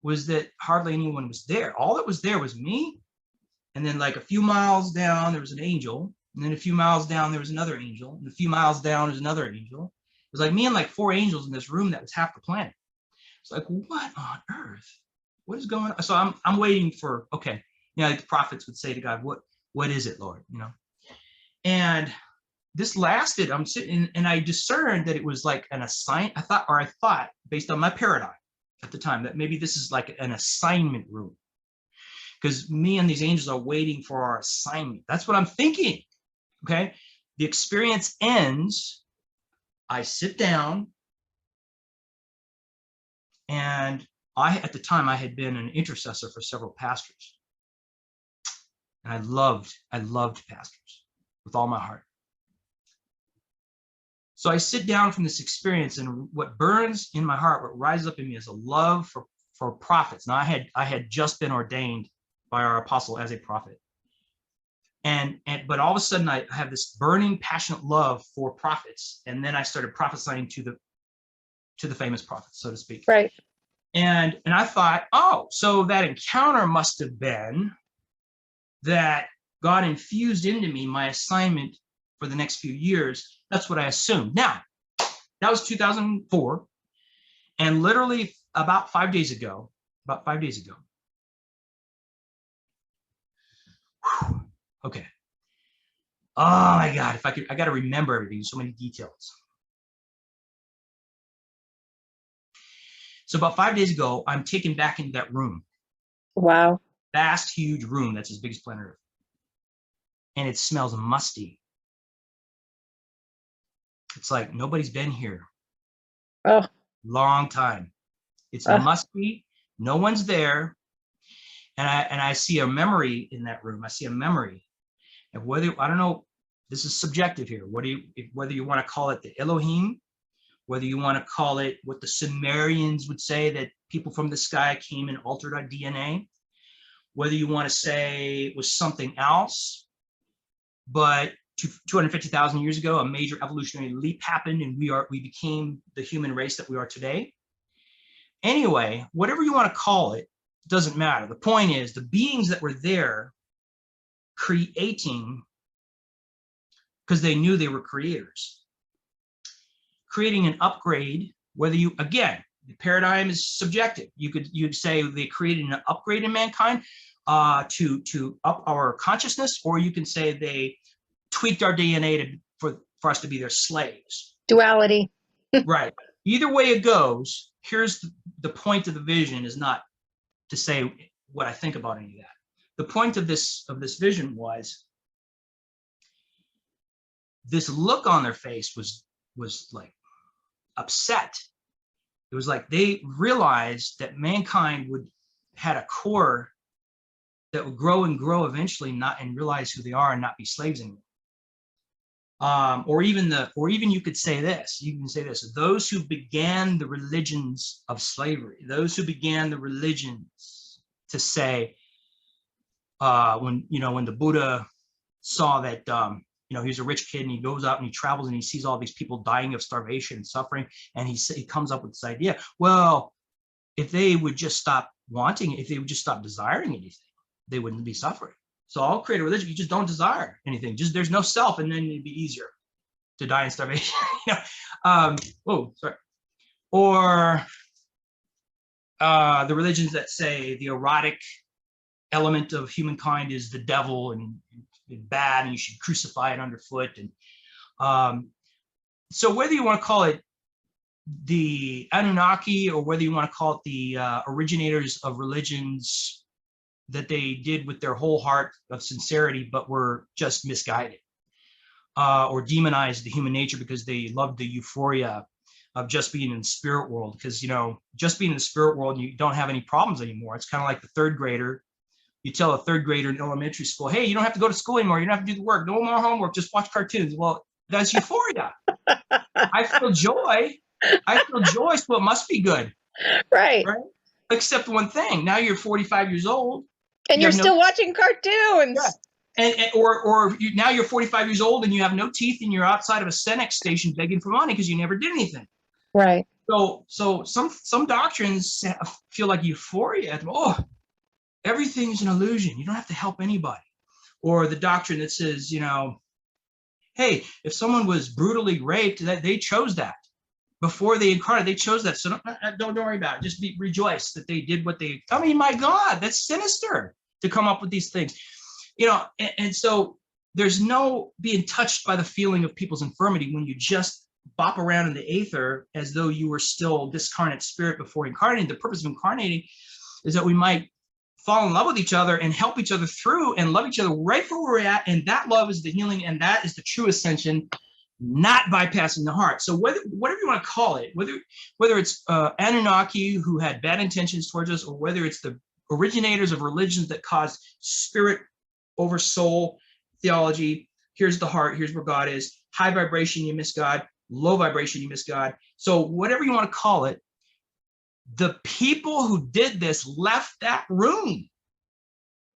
was that hardly anyone was there. All that was there was me. And then like a few miles down, there was an angel. And then a few miles down, there was another angel. And a few miles down, there's another angel. It was like me and like 4 angels in this room that was half the planet. It's like, what on earth? What is going on? So I'm waiting for, okay. You know, like the prophets would say to God, what is it, Lord? You know? And this lasted, I'm sitting, and I discerned that it was like an assignment. I thought, based on my paradigm at the time, that maybe this is like an assignment room. Because me and these angels are waiting for our assignment. That's what I'm thinking. Okay. The experience ends. I sit down. And at the time, I had been an intercessor for several pastors. And I loved pastors with all my heart. So I sit down from this experience, and what burns in my heart, what rises up in me, is a love for prophets. Now I had just been ordained by our apostle as a prophet. But all of a sudden I have this burning, passionate love for prophets. And then I started prophesying to the famous prophets, so to speak. Right. And I thought, oh, so that encounter must have been that God infused into me my assignment for the next few years. That's what I assumed. Now, that was 2004. And literally about 5 days ago, whew, okay. Oh my God, I got to remember everything, so many details. So about 5 days ago, I'm taken back into that room. Wow. Vast, huge room that's as big as planet Earth. And it smells musty. It's like nobody's been here. Oh. Long time. It's musty. No one's there. And I see a memory in that room. I see a memory. And whether, I don't know, this is subjective here. Whether you want to call it the Elohim, whether you want to call it what the Sumerians would say, that people from the sky came and altered our DNA, whether you want to say it was something else, but 250,000 years ago, a major evolutionary leap happened, and we became the human race that we are today. Anyway, whatever you want to call it, doesn't matter. The point is, the beings that were there creating, because they knew they were creators, creating an upgrade, whether you, again, the paradigm is subjective. You'd say they created an upgrade in mankind to up our consciousness, or you can say they tweaked our DNA for us to be their slaves. Duality. Right. Either way it goes, here's the point of the vision, is not to say what I think about any of that. The point of this vision was this look on their face was like upset. It was like they realized that mankind had a core that would grow and grow eventually, and realize who they are and not be slaves anymore. Or even you could say this. You can say this: those who began the religions of slavery, those who began the religions to say, when the Buddha saw that he's a rich kid and he goes out and he travels and he sees all these people dying of starvation and suffering, and he comes up with this idea, well, if they would just stop wanting, if they would just stop desiring anything, they wouldn't be suffering. So I'll create a religion. You just don't desire anything. Just there's no self, and then it'd be easier to die in starvation. Or the religions that say the erotic element of humankind is the devil and bad, and you should crucify it underfoot. And so whether you want to call it the Anunnaki, or whether you want to call it the originators of religions that they did with their whole heart of sincerity, but were just misguided, or demonized the human nature because they loved the euphoria of just being in the spirit world. Because, just being in the spirit world, you don't have any problems anymore. It's kind of like the third grader. You tell a third grader in elementary school, hey, you don't have to go to school anymore. You don't have to do the work. No more homework. Just watch cartoons. Well, that's euphoria. I feel joy. So it must be good. Right. Except one thing. Now you're 45 years old. And you're still watching cartoons. Yeah. Now you're 45 years old and you have no teeth, and you're outside of a Senex station begging for money because you never did anything. Right. So some doctrines feel like euphoria. Oh, everything's an illusion. You don't have to help anybody. Or the doctrine that says, hey, if someone was brutally raped, that they chose that. Before they incarnated, they chose that. So don't worry about it. Just rejoice that they did what they. I mean, my God, that's sinister to come up with these things, And so there's no being touched by the feeling of people's infirmity when you just bop around in the aether as though you were still discarnate spirit before incarnating. The purpose of incarnating is that we might fall in love with each other and help each other through and love each other right where we're at. And that love is the healing, and that is the true ascension, not bypassing the heart. So whatever you want to call it, whether it's Anunnaki who had bad intentions towards us, or whether it's the originators of religions that caused spirit over soul theology, here's the heart, here's where God is, high vibration, you miss God, low vibration, you miss God. So whatever you want to call it, the people who did this left that room.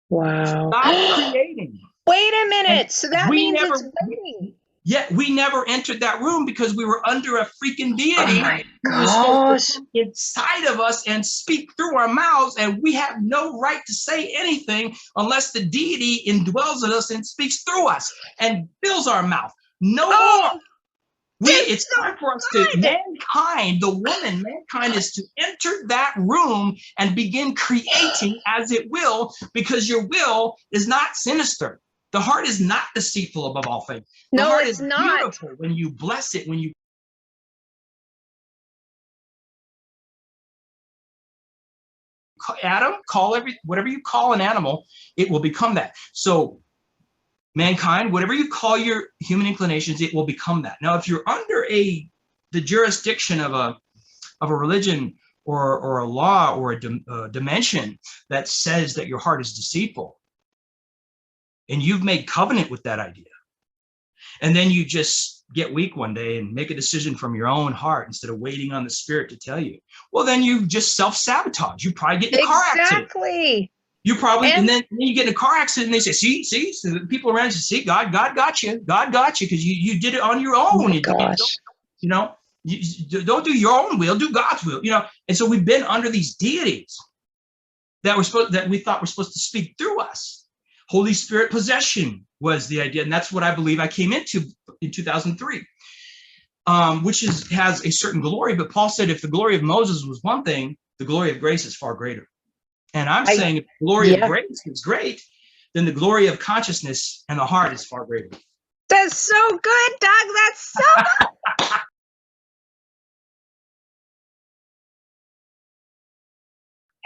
Wow. Stop creating. Wait a minute. And so that we means never, it's waiting. Yeah, we never entered that room because we were under a freaking deity Oh my who was supposed gosh. to come inside of us and speak through our mouths, and we have no right to say anything unless the deity indwells in us and speaks through us and fills our mouth. No more. It's time for us to, mankind, the woman, mankind is to enter that room and begin creating as it will, because your will is not sinister. The heart is not deceitful above all things. The No, heart it's is not. beautiful when you bless it, when you Adam, whatever you call an animal, it will become that. So mankind, whatever you call your human inclinations, it will become that. Now, if you're under the jurisdiction of a religion or a law or a dimension that says that your heart is deceitful, and you've made covenant with that idea, and then you just get weak one day and make a decision from your own heart instead of waiting on the spirit to tell you, well, then you just self-sabotage. You probably get in a car accident. Exactly. You probably, and then you get in a car accident and they say, see, so the people around you say, see, God got you. God got you because you did it on your own. Oh my gosh. You know, you don't do your own will, do God's will, you know. And so we've been under these deities that we thought were supposed to speak through us. Holy Spirit possession was the idea. And that's what I believe I came into in 2003, which has a certain glory. But Paul said, if the glory of Moses was one thing, the glory of grace is far greater. And I'm saying if the glory of grace is great, then the glory of consciousness and the heart is far greater. That's so good, Doug. That's so good.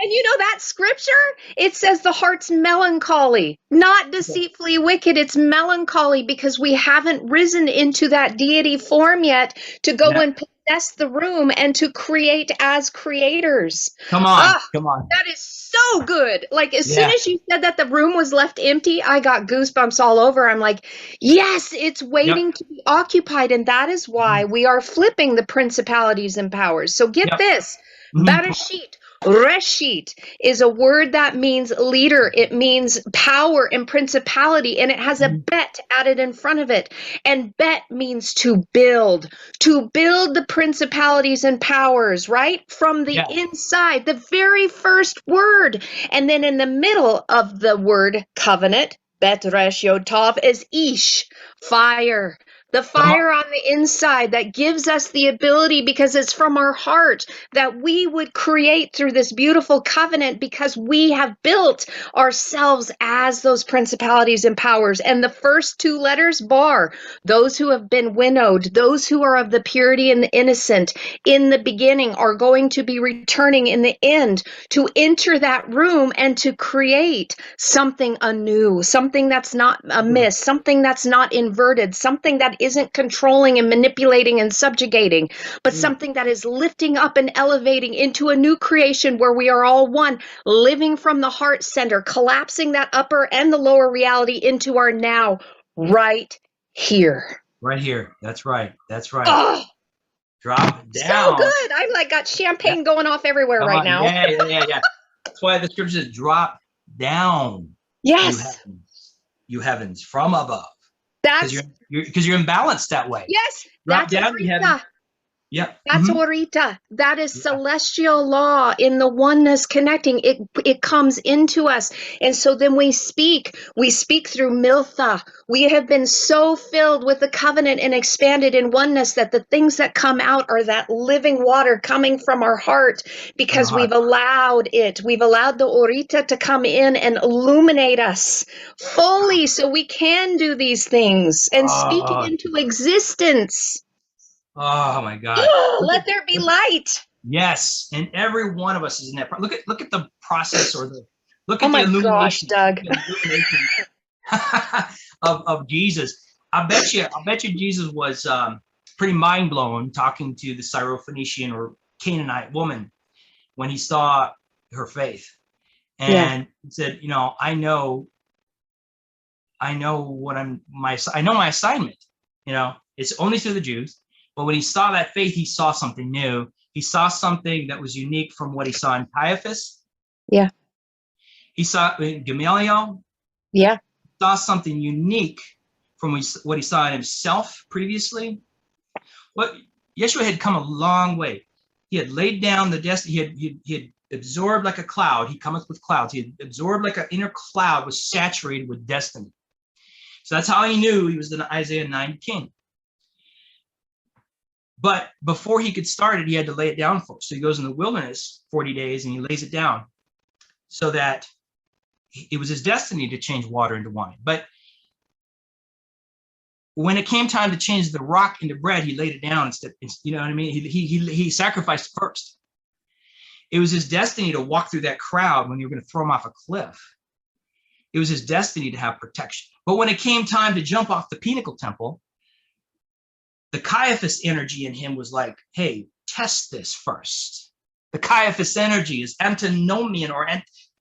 And you know that scripture, it says the heart's melancholy, not deceitfully wicked. It's melancholy because we haven't risen into that deity form yet to go and possess the room and to create as creators. Come on, come on. That is so good. Like as soon as you said that the room was left empty, I got goosebumps all over. I'm like, yes, it's waiting to be occupied. And that is why we are flipping the principalities and powers. So get this, Bereshit. Reshit is a word that means leader. It means power and principality, and it has a bet added in front of it. And bet means to build the principalities and powers, right? From the inside, the very first word. And then in the middle of the word covenant, bet resh yod tov, is ish, fire. The fire on the inside that gives us the ability, because it's from our heart, that we would create through this beautiful covenant because we have built ourselves as those principalities and powers. And the first two letters, bar, those who have been winnowed, those who are of the purity and the innocent in the beginning are going to be returning in the end to enter that room and to create something anew, something that's not amiss, something that's not inverted, something that isn't controlling and manipulating and subjugating, but something that is lifting up and elevating into a new creation where we are all one, living from the heart center, collapsing that upper and the lower reality into our now, right here. Right here. That's right. That's right. Oh, drop it down. So good. I'm like got champagne going off everywhere right now. Yeah. That's why the scripture says drop down. Yes. You heavens from above. That's because you're imbalanced that way. Yes. Drop that's down, you heaven. Yeah. That's Orita. That is celestial law in the oneness connecting. It comes into us. And so then we speak through Miltha. We have been so filled with the covenant and expanded in oneness that the things that come out are that living water coming from our heart because we've allowed it. We've allowed the Orita to come in and illuminate us fully so we can do these things and speak it into existence. Oh my God! Let there be light. Yes, and every one of us is in that. Look at the process, or look at the illumination. Oh my gosh, Doug! of Jesus. I bet you Jesus was pretty mind blown talking to the Syrophoenician or Canaanite woman when he saw her faith, and he said, "You know, I know my assignment. You know, it's only through the Jews." But when he saw that faith, he saw something new. He saw something that was unique from what he saw in Caiaphas. Yeah. He saw in Gamaliel. Yeah. Saw something unique from what he saw in himself previously. What Yeshua had come a long way. He had laid down the destiny. He had absorbed like a cloud. He cometh with clouds. He had absorbed like an inner cloud, was saturated with destiny. So that's how he knew he was the Isaiah 9 king. But before he could start it, he had to lay it down for us. So he goes in the wilderness 40 days and he lays it down so that it was his destiny to change water into wine. But when it came time to change the rock into bread, he laid it down instead. You know what I mean? He sacrificed first. It was his destiny to walk through that crowd when you were going to throw him off a cliff. It was his destiny to have protection. But when it came time to jump off the Pinnacle Temple, the Caiaphas energy in him was like, hey, test this first. The Caiaphas energy is antinomian or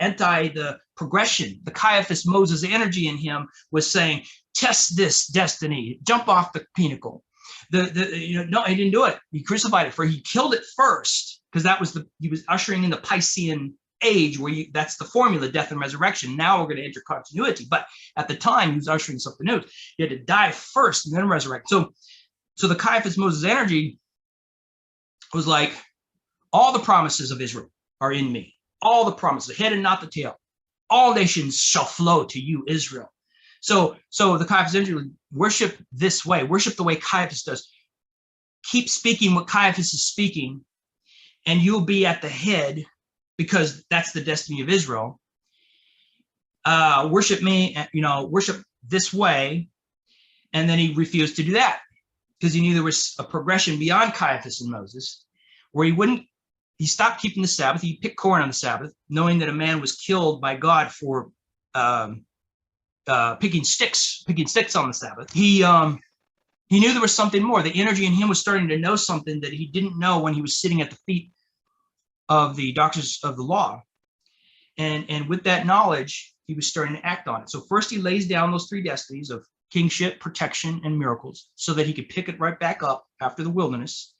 anti the progression. The Caiaphas Moses energy in him was saying, test this destiny, jump off the pinnacle. No, he didn't do it. He crucified it for, he killed it first, because he was ushering in the Piscean age where that's the formula, death and resurrection. Now we're going to enter continuity. But at the time, he was ushering something new. He had to die first and then resurrect. So the Caiaphas Moses energy was like, all the promises of Israel are in me. All the promises, the head and not the tail. All nations shall flow to you, Israel. So the Caiaphas energy, worship this way. Worship the way Caiaphas does. Keep speaking what Caiaphas is speaking, and you'll be at the head, because that's the destiny of Israel. Worship me, worship this way. And then he refused to do that because he knew there was a progression beyond Caiaphas and Moses, where he stopped keeping the Sabbath. He picked corn on the Sabbath, knowing that a man was killed by God for picking sticks on the Sabbath. He knew there was something more. The energy in him was starting to know something that he didn't know when he was sitting at the feet of the doctors of the law. And with that knowledge, he was starting to act on it. So first he lays down those three destinies of kingship, protection, and miracles, so that he could pick it right back up after the wilderness,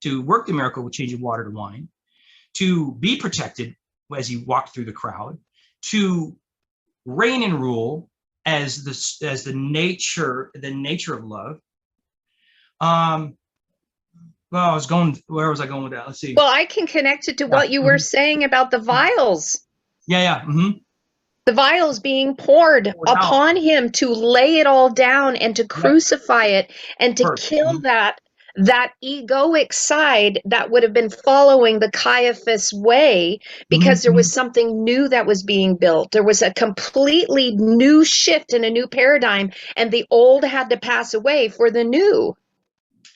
to work the miracle with changing water to wine, to be protected as he walked through the crowd, to reign and rule as the nature of love. Well, where was I going with that? Let's see. Well, I can connect it to what you were saying about the vials. Yeah. Mm-hmm. The vials being poured upon him to lay it all down and to crucify it and to kill that egoic side that would have been following the Caiaphas way, because there was something new that was being built. There was a completely new shift and a new paradigm, and the old had to pass away for the new.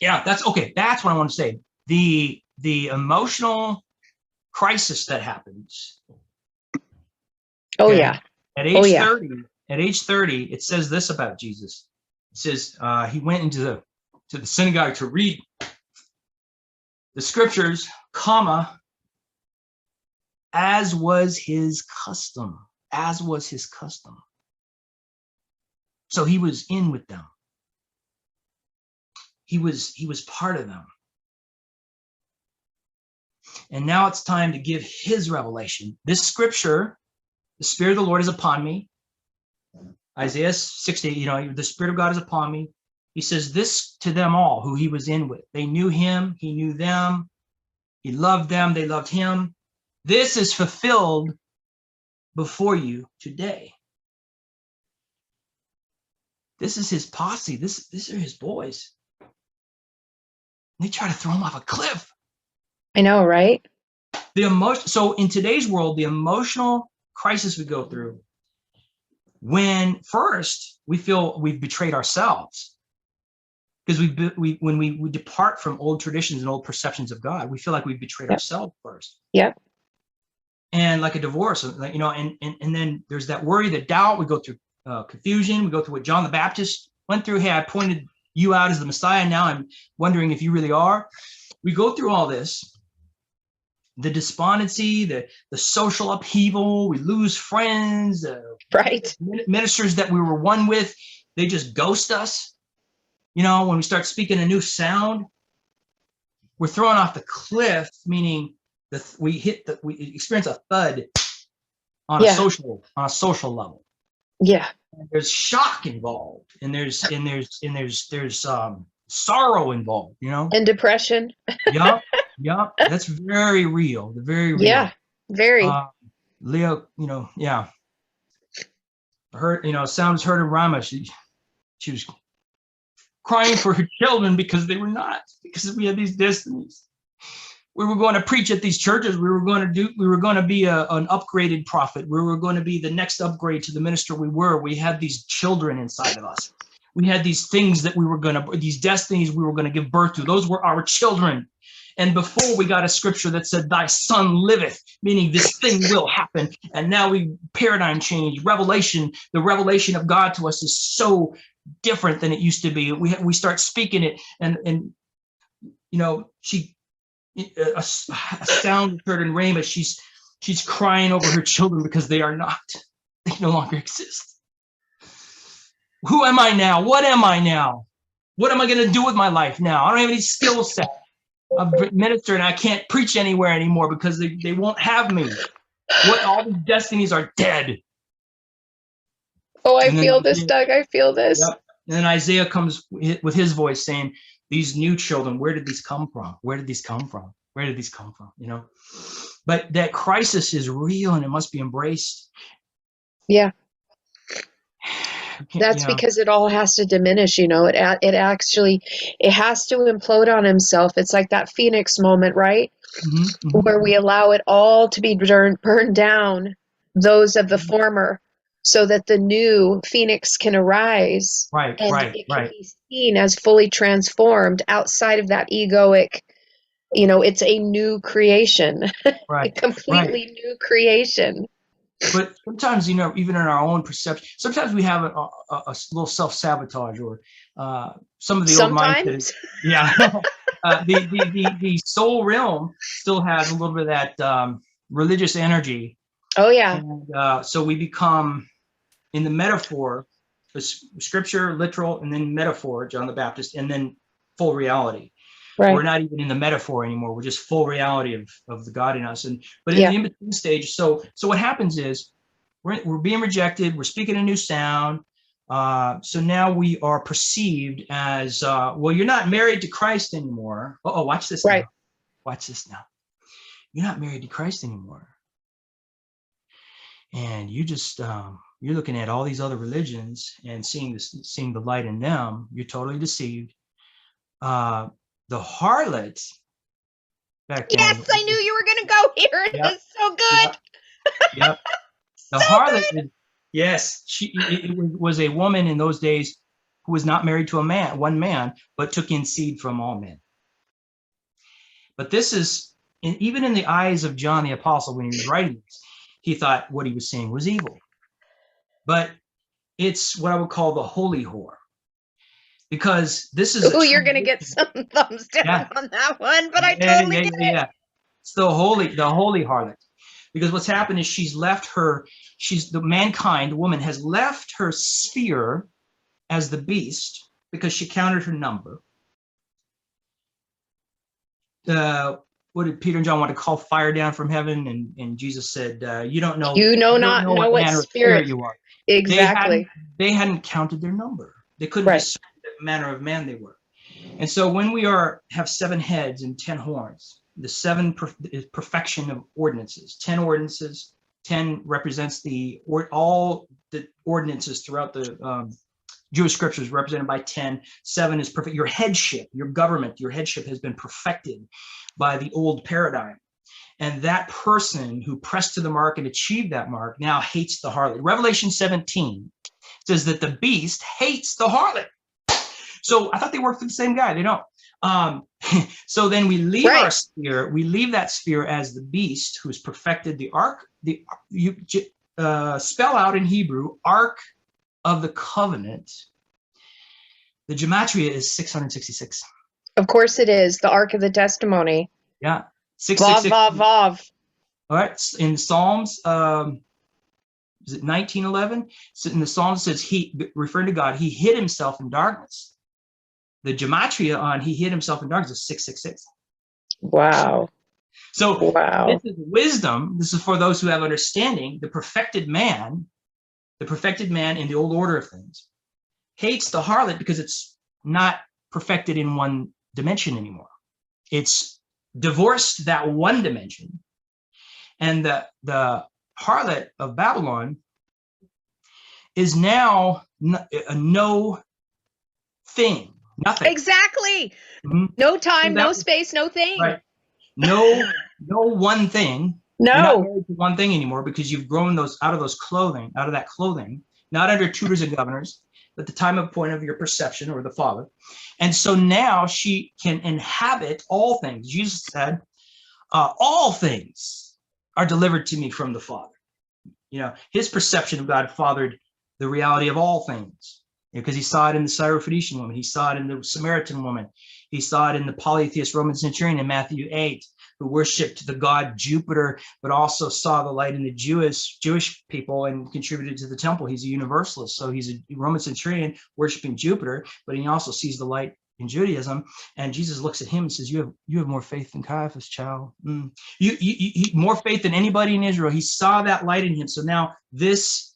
Yeah, that's okay. That's what I want to say. The emotional crisis that happens. Oh, okay, yeah. At age 30, it says this about Jesus. It says he went into the synagogue to read the scriptures, as was his custom. So he was in with them. He was part of them. And now it's time to give his revelation. This scripture, the Spirit of the Lord is upon me. Isaiah 60, the Spirit of God is upon me. He says this to them all who he was in with. They knew him, he knew them, he loved them, they loved him. This is fulfilled before you today. This is his posse. These are his boys. They try to throw him off a cliff. I know, right? So in today's world, the emotional crisis we go through, when first we feel we've betrayed ourselves, because when we depart from old traditions and old perceptions of God, we feel like we've betrayed ourselves first. Yep. And like a divorce, and then there's that worry, the doubt. We go through confusion. We go through what John the Baptist went through. Hey, I pointed you out as the Messiah. Now I'm wondering if you really are. We go through all this. The despondency, the social upheaval, we lose friends, right? Ministers that we were one with, they just ghost us. When we start speaking a new sound, we're thrown off the cliff, meaning we experience a thud on a social level. Yeah. And there's shock involved, and there's sorrow involved, you know, and depression. Yep. That's very real. Very real. Yeah, very. Leo, you know, yeah. Sounds heard of Rama. She was crying for her children because they were not, because we had these destinies. We were going to preach at these churches. We were going to be an upgraded prophet. We were going to be the next upgrade to the minister we were. We had these children inside of us. We had these things that these destinies we were going to give birth to. Those were our children. And before we got a scripture that said, thy son liveth, meaning this thing will happen. And now paradigm change, revelation, the revelation of God to us is so different than it used to be. We start speaking it, and you know, a sound heard in Rama, she's crying over her children because they no longer exist. Who am I now? What am I now? What am I going to do with my life now? I don't have any skill set. I'm a minister and I can't preach anywhere anymore because they won't have me. All these destinies are dead. Oh, I feel this, Doug. I feel this. Yep. And then Isaiah comes with his voice saying, these new children, where did these come from? Where did these come from? Where did these come from? You know, but that crisis is real and it must be embraced. Yeah. That's because it all has to diminish, you know, it has to implode on himself. It's like that Phoenix moment, right? Mm-hmm. Where we allow it all to be burned down, those of the former, so that the new Phoenix can arise. Right, and it can be seen as fully transformed outside of that egoic, you know, it's a new creation, a completely new creation. But sometimes, you know, even in our own perception, sometimes we have a little self-sabotage, or some of the old mindset. Yeah. The soul realm still has a little bit of that religious energy. Oh, yeah. And, so we become, in the metaphor, scripture, literal, and then metaphor, John the Baptist, and then full reality. Right. We're not even in the metaphor anymore. We're just full reality of the God in us. But in the in-between stage, so what happens is we're being rejected. We're speaking a new sound. So now we are perceived as, well, you're not married to Christ anymore. Oh, watch this now. Watch this now. You're not married to Christ anymore. And you just, you're looking at all these other religions and seeing the light in them. You're totally deceived. The harlot back then. Yes, I knew you were going to go here. It is so good. Yep. The harlot, yes, it was a woman in those days who was not married to one man, but took in seed from all men. But this is, even in the eyes of John the Apostle, when he was writing this, he thought what he was saying was evil. But it's what I would call the holy whore. Because this is you're going to get some thumbs down on that one, but I totally get it. Yeah. It's the holy harlot. Because what's happened is the mankind, the woman, has left her sphere as the beast because she counted her number. What did Peter and John want to call fire down from heaven? And Jesus said, you don't know. You not know what spirit you are. Exactly. They hadn't counted their number. They couldn't discern the manner of man they were. And so when we have 7 heads and 10 horns, the 7 is perfection of ordinances. 10 ordinances. 10 represents all the ordinances throughout the Jewish scriptures represented by 10. 7 is perfect. Your headship, your government, your headship has been perfected by the old paradigm. And that person who pressed to the mark and achieved that mark now hates the harlot. Revelation 17 says that the beast hates the harlot. So I thought they worked for the same guy. They don't. So then we leave our sphere. We leave that sphere as the beast who's perfected the ark. Spell out in Hebrew, Ark of the Covenant. The gematria is 666. Of course it is. The Ark of the Testimony. Yeah. 666. Vav, vav, vav. All right. In Psalms, is it 19:11? So in the Psalms, it says, referring to God, he hid himself in darkness. The gematria on he hid himself in darkness is 666. Wow. So wow. this is wisdom. This is for those who have understanding. The perfected man in the old order of things, hates the harlot because it's not perfected in one dimension anymore. It's divorced that one dimension. And the harlot of Babylon is now a no thing, nothing. Exactly. Mm-hmm. No time, no space, no thing. Right. No one thing. No. You're not married to one thing anymore because you've grown those out of that clothing, not under tutors and governors, at the time of point of your perception or the Father. And so now she can inhabit all things. Jesus said, all things are delivered to me from the Father. You know, his perception of God fathered the reality of all things, because he saw it in the Syrophoenician woman. He saw it in the Samaritan woman. He saw it in the polytheist Roman centurion in Matthew 8, who worshiped the god Jupiter, but also saw the light in the Jewish people and contributed to the temple. He's a universalist. So he's a Roman centurion worshiping Jupiter, but he also sees the light in Judaism. And Jesus looks at him and says, you have more faith than Caiaphas, child. You more faith than anybody in Israel. He saw that light in him. So now this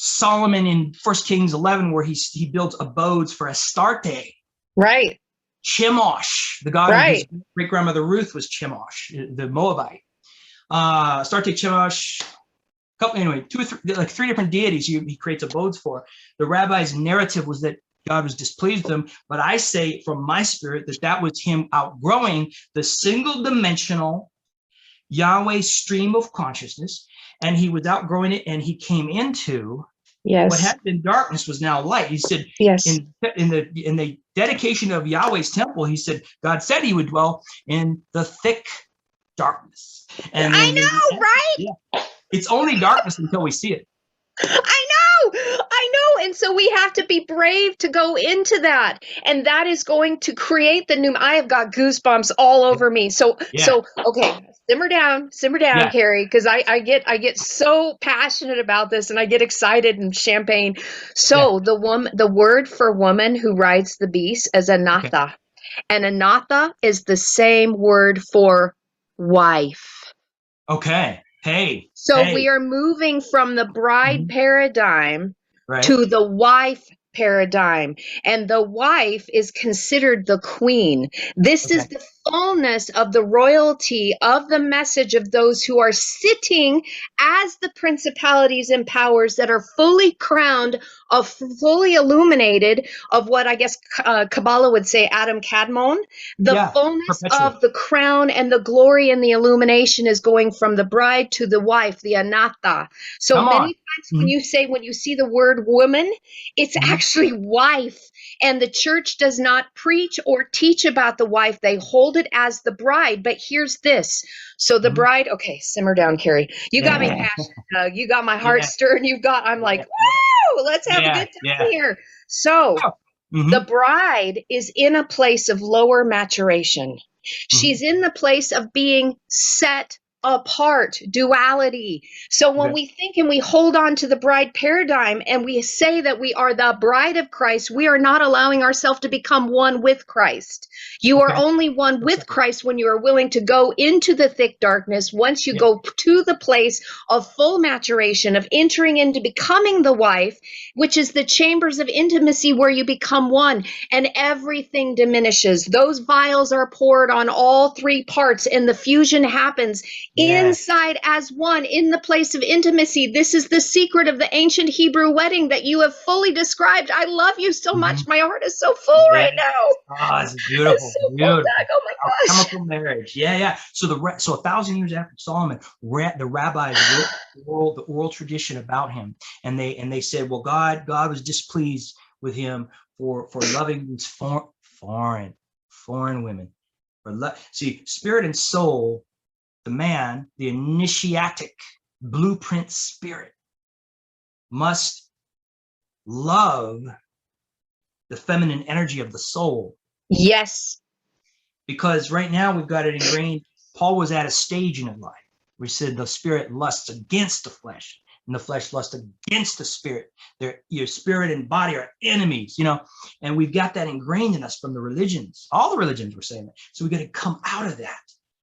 Solomon in 1 Kings 11, where he builds abodes for Astarte. Right. Chemosh, the god of his great-grandmother Ruth was Chemosh, the Moabite. Astarte, Chemosh, anyway, three different deities he creates abodes for. The rabbi's narrative was that God was displeased with him, but I say from my spirit that was him outgrowing the single-dimensional Yahweh stream of consciousness, and he was outgrowing it, and he came into what had been darkness was now light. He said, in the dedication of Yahweh's temple, he said, God said he would dwell in the thick darkness. And I know, right? Yeah, it's only darkness until we see it. I know. And so we have to be brave to go into that. And that is going to create the new, I have got goosebumps all over me. So, okay, simmer down, Carrie, because I get so passionate about this and I get excited and champagne. So the word for woman who rides the beast is anatha. Okay. And anatha is the same word for wife. Okay. We are moving from the bride paradigm to the wife paradigm, and the wife is considered the queen. This is the fullness of the royalty of the message of those who are sitting as the principalities and powers that are fully crowned, of fully illuminated, of what I guess Kabbalah would say Adam Kadmon. The fullness of the crown and the glory and the illumination is going from the bride to the wife, the anatha. So many times when you see the word woman, it's actually wife. And the church does not preach or teach about the wife. They hold it as the bride. But here's this. So the bride, okay, simmer down, Carrie. You got me passionate, Doug. You got my heart stirred. I'm like, woo, let's have a good time here. So the bride is in a place of lower maturation. She's in the place of being set apart, duality. So when we think and we hold on to the bride paradigm and we say that we are the bride of Christ, we are not allowing ourselves to become one with Christ. You are only one with Christ when you are willing to go into the thick darkness. Once you go to the place of full maturation, of entering into becoming the wife, which is the chambers of intimacy where you become one and everything diminishes. Those vials are poured on all three parts and the fusion happens inside as one in the place of intimacy. This is the secret of the ancient Hebrew wedding that you have fully described. I love you so much. My heart is so full right now. Oh, it's beautiful. It's so beautiful. Oh my gosh. Chemical marriage. Yeah. So 1,000 years after Solomon, the rabbis wrote the oral tradition about him, and they said, well, God was displeased with him for loving these foreign women. See, spirit and soul. The man, the initiatic blueprint spirit, must love the feminine energy of the soul. Yes. Because right now we've got it ingrained. Paul was at a stage in his life where he said the spirit lusts against the flesh and the flesh lusts against the spirit. Your spirit and body are enemies, and we've got that ingrained in us from the religions. All the religions were saying that. So we got to come out of that.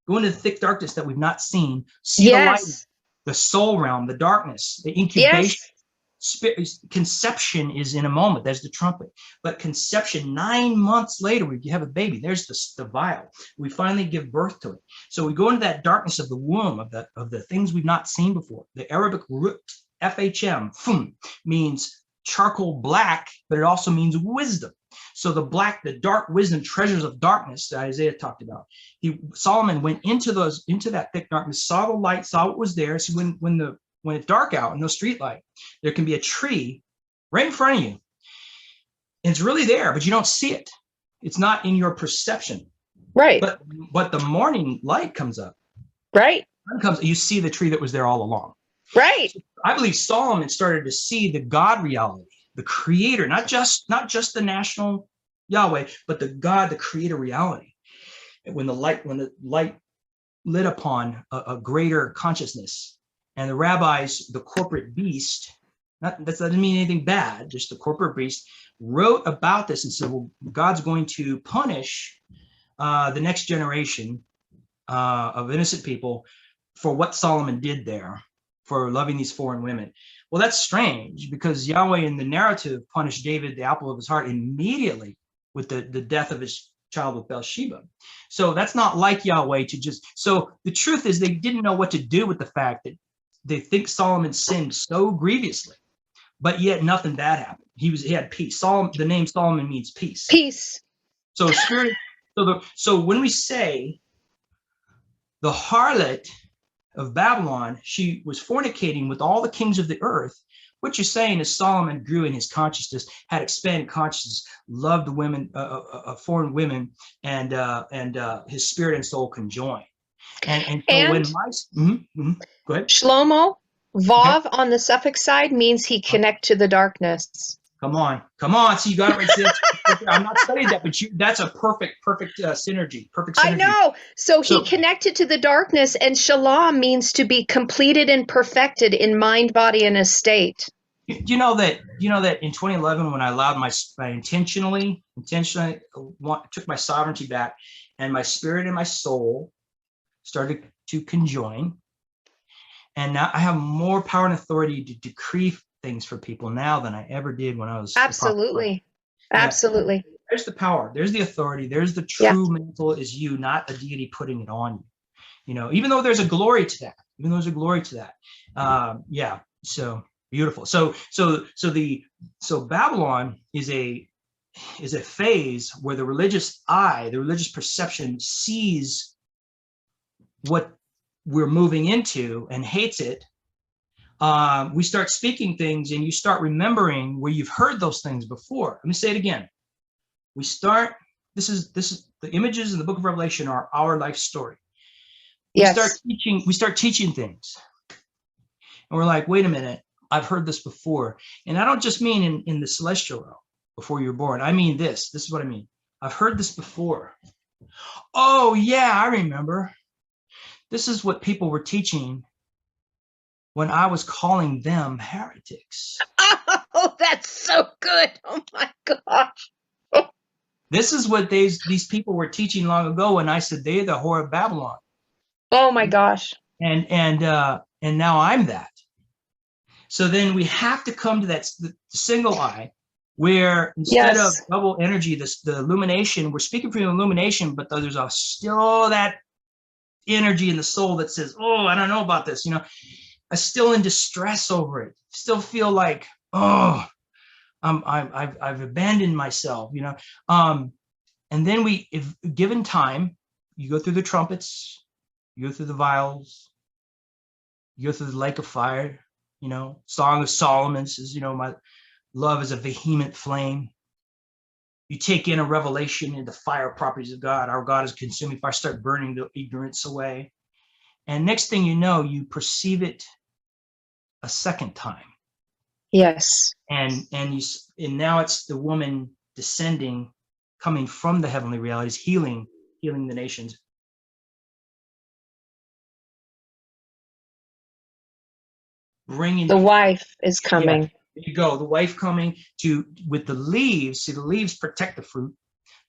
Go into the thick darkness that we've not seen. See the light, Yes. the soul realm, the darkness, the incubation. Yes. Conception is in a moment. There's the trumpet. But conception, 9 months later, we have a baby. There's the vial. We finally give birth to it. So we go into that darkness of the womb, of the things we've not seen before. The Arabic root, FHM, means charcoal black, but it also means wisdom. So the dark wisdom, treasures of darkness that Isaiah talked about. Solomon went into that thick darkness, saw the light, saw what was there. So when it's dark out and no street light, there can be a tree right in front of you. And it's really there, but you don't see it. It's not in your perception. Right. But the morning light comes up. Right. You see the tree that was there all along. Right. I believe Solomon started to see the God reality, the creator, not just the national Yahweh, but the God, the creator reality. And when the light lit upon a greater consciousness, and the rabbis, the corporate beast, that doesn't mean anything bad, just the corporate beast, wrote about this and said, well, God's going to punish the next generation of innocent people for what Solomon did there, for loving these foreign women. Well, that's strange, because Yahweh in the narrative punished David, the apple of his heart, immediately with the death of his child with Bathsheba. So that's not like Yahweh to just, so the truth is they didn't know what to do with the fact that they think Solomon sinned so grievously, but yet nothing bad happened. He had peace. The name Solomon means peace. Peace. So spirit. So when we say the harlot of Babylon, she was fornicating with all the kings of the earth, what you're saying is Solomon grew in his consciousness, had expanded consciousness, loved women, foreign women, and his spirit and soul conjoined. And so when go ahead. Shlomo, Vav on the suffix side means he connect to the darkness. Come on. So you got it right. I'm not studying that, but that's a perfect synergy. Perfect synergy. I know. So he connected to the darkness, and shalom means to be completed and perfected in mind, body, and estate. You know that in 2011, when I allowed I intentionally took my sovereignty back, and my spirit and my soul started to conjoin. And now I have more power and authority to decree things for people now than I ever did when I was. Absolutely. Absolutely. There's the power. There's the authority. There's the true mantle is you, not a deity putting it on you. Even though there's a glory to that. So beautiful. So Babylon is a phase where the religious eye, the religious perception sees what we're moving into and hates it. We start speaking things, and you start remembering where you've heard those things before. Let me say it again. This is the images in the book of Revelation are our life story. Yes. We start teaching things, and we're like, wait a minute, I've heard this before. And I don't just mean in the celestial realm before you're born. I mean this is what I mean. I've heard this before. Oh yeah, I remember. This is what people were teaching when I was calling them heretics. Oh, that's so good. Oh my gosh. This is what these people were teaching long ago when I said they're the whore of Babylon. Oh my gosh. And now I'm that. So then we have to come to that single eye, where instead of double energy, the illumination, we're speaking from illumination, but there's still that energy in the soul that says, oh, I don't know about this. I'm still in distress over it. Still feel like, oh, I've abandoned myself, and then if given time, you go through the trumpets, you go through the vials, you go through the lake of fire, Song of Solomon says, my love is a vehement flame. You take in a revelation in the fire properties of God. Our God is consuming fire. Start burning the ignorance away. And next thing you know, you perceive it a second time. Yes. And now it's the woman descending, coming from the heavenly realities, healing the nations. Bringing the wife is coming. Yeah. There you go. The wife coming with the leaves. See, the leaves protect the fruit.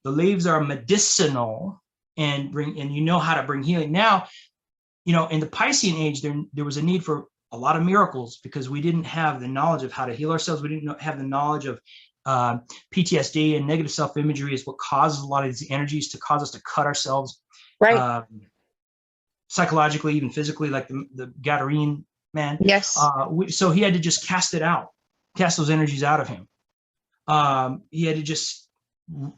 The leaves are medicinal and you know how to bring healing. Now, you know, in the Piscean age, there was a need for a lot of miracles because we didn't have the knowledge of how to heal ourselves. We didn't have the knowledge of PTSD, and negative self-imagery is what causes a lot of these energies to cause us to cut ourselves. Right. Psychologically, even physically, like the Gadarene man. Yes. So he had to just cast those energies out of him. He had to just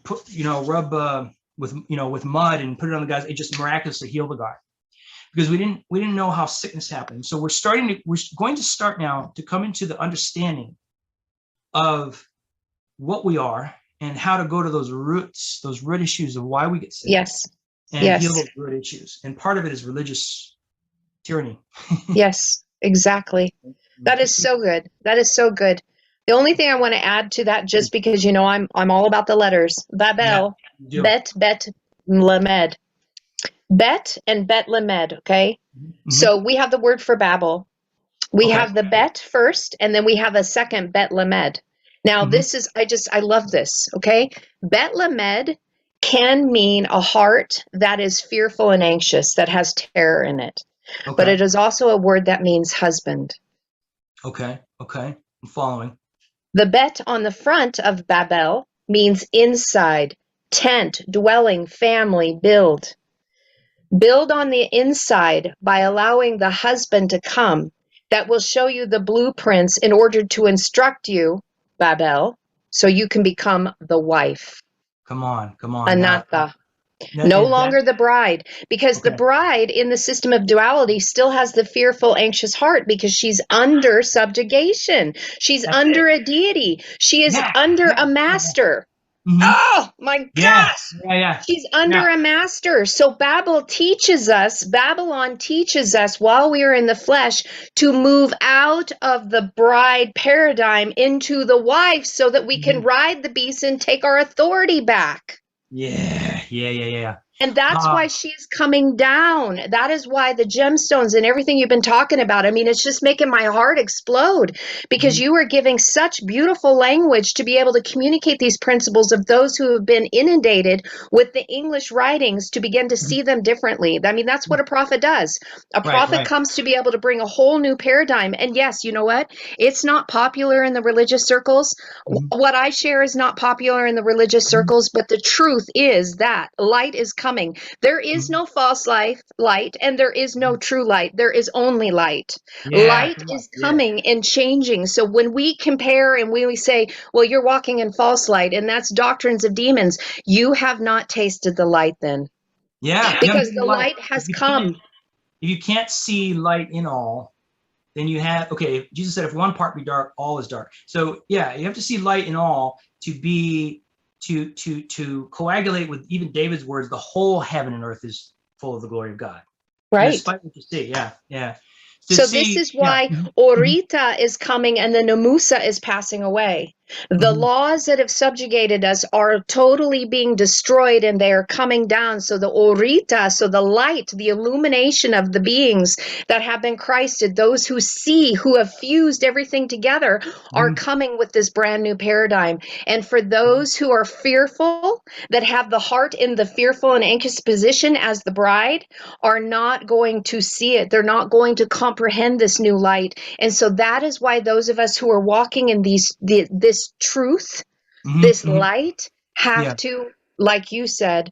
put, rub with mud and put it on the guys. It just miraculously healed the guy, because we didn't know how sickness happened. So we're going to start now to come into the understanding of what we are and how to go to those root issues of why we get sick. Yes. And heal those root issues. And part of it is religious tyranny. Yes, exactly. That is so good. That is so good. The only thing I want to add to that, just because, I'm all about the letters. Babel, Yeah, Bet, Lamed. Bet and Bet Lamed, okay? Mm-hmm. So we have the word for Babel. We have the Bet first, and then we have a second Bet Lamed. Now, this is, I love this, okay? Bet Lamed can mean a heart that is fearful and anxious, that has terror in it. Okay. But it is also a word that means husband. Okay. I'm following. The Bet on the front of Babel means inside, tent, dwelling, family, build. Build on the inside by allowing the husband to come that will show you the blueprints in order to instruct you, Babel, so you can become the wife. Come on. Anatha. No longer the bride, because the bride in the system of duality still has the fearful, anxious heart because she's under subjugation. She's under a deity. She is under a master. Mm-hmm. Oh my gosh. Yeah. She's under a master. So Babylon teaches us while we are in the flesh to move out of the bride paradigm into the wife so that we can ride the beast and take our authority back. Yeah. And that's why she's coming down. That is why the gemstones and everything you've been talking about, I mean, it's just making my heart explode, because you are giving such beautiful language to be able to communicate these principles of those who have been inundated with the English writings to begin to see them differently. I mean, that's what a prophet does. A prophet comes to be able to bring a whole new paradigm. And yes, you know what? It's not popular in the religious circles. What I share is not popular in the religious circles, but the truth is that light is coming. There is no false light, and there is no true light. There is only light. Light is coming and changing. So when we compare and we say, well, you're walking in false light, and that's doctrines of demons, you have not tasted the light then. Yeah. Because the light has come. If you can't see light in all, then you have, Jesus said, if one part be dark, all is dark. So you have to see light in all to be to coagulate with even David's words, the whole heaven and earth is full of the glory of God. Right. Despite what you see, yeah. So this is why Orita is coming and the Namusa is passing away. The laws that have subjugated us are totally being destroyed, and they are coming down. So the Orita, so the light, the illumination of the beings that have been Christed, those who see, who have fused everything together, are coming with this brand new paradigm. And for those who are fearful, that have the heart in the fearful and anxious position as the bride, are not going to see it. They're not going to comprehend this new light. And so that is why those of us who are walking in this truth, this light, have to, like you said,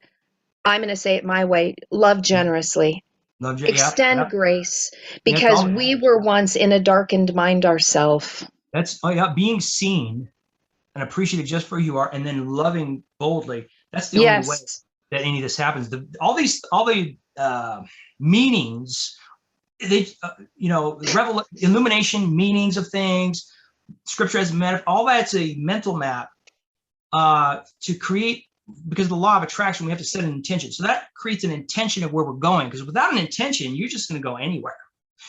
I'm going to say it my way, love generously, extend grace, because we were once in a darkened mind ourselves. That's being seen and appreciated just for who you are, and then loving boldly. That's the only way that any of this happens. All the meanings, illumination, meanings of things, scripture as all that's a mental map to create, because of the law of attraction, we have to set an intention. So that creates an intention of where we're going, because without an intention, you're just going to go anywhere.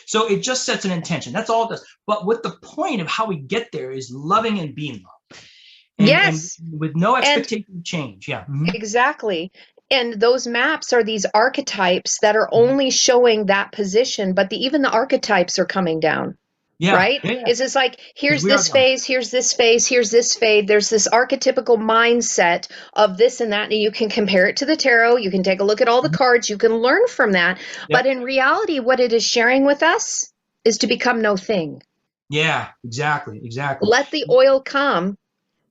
So it just sets an intention. That's all it does. But what the point of how we get there is loving and being loved. And with no expectation of change. Yeah. Exactly. And those maps are these archetypes that are only showing that position, but even the archetypes are coming down. Yeah. Right? Yeah. It's just like, here's we are this God. phase, here's this phase, here's this fade. There's this archetypical mindset of this and that. And you can compare it to the tarot. You can take a look at all the cards. You can learn from that. Yep. But in reality, what it is sharing with us is to become no thing. Yeah, exactly. Let the oil come,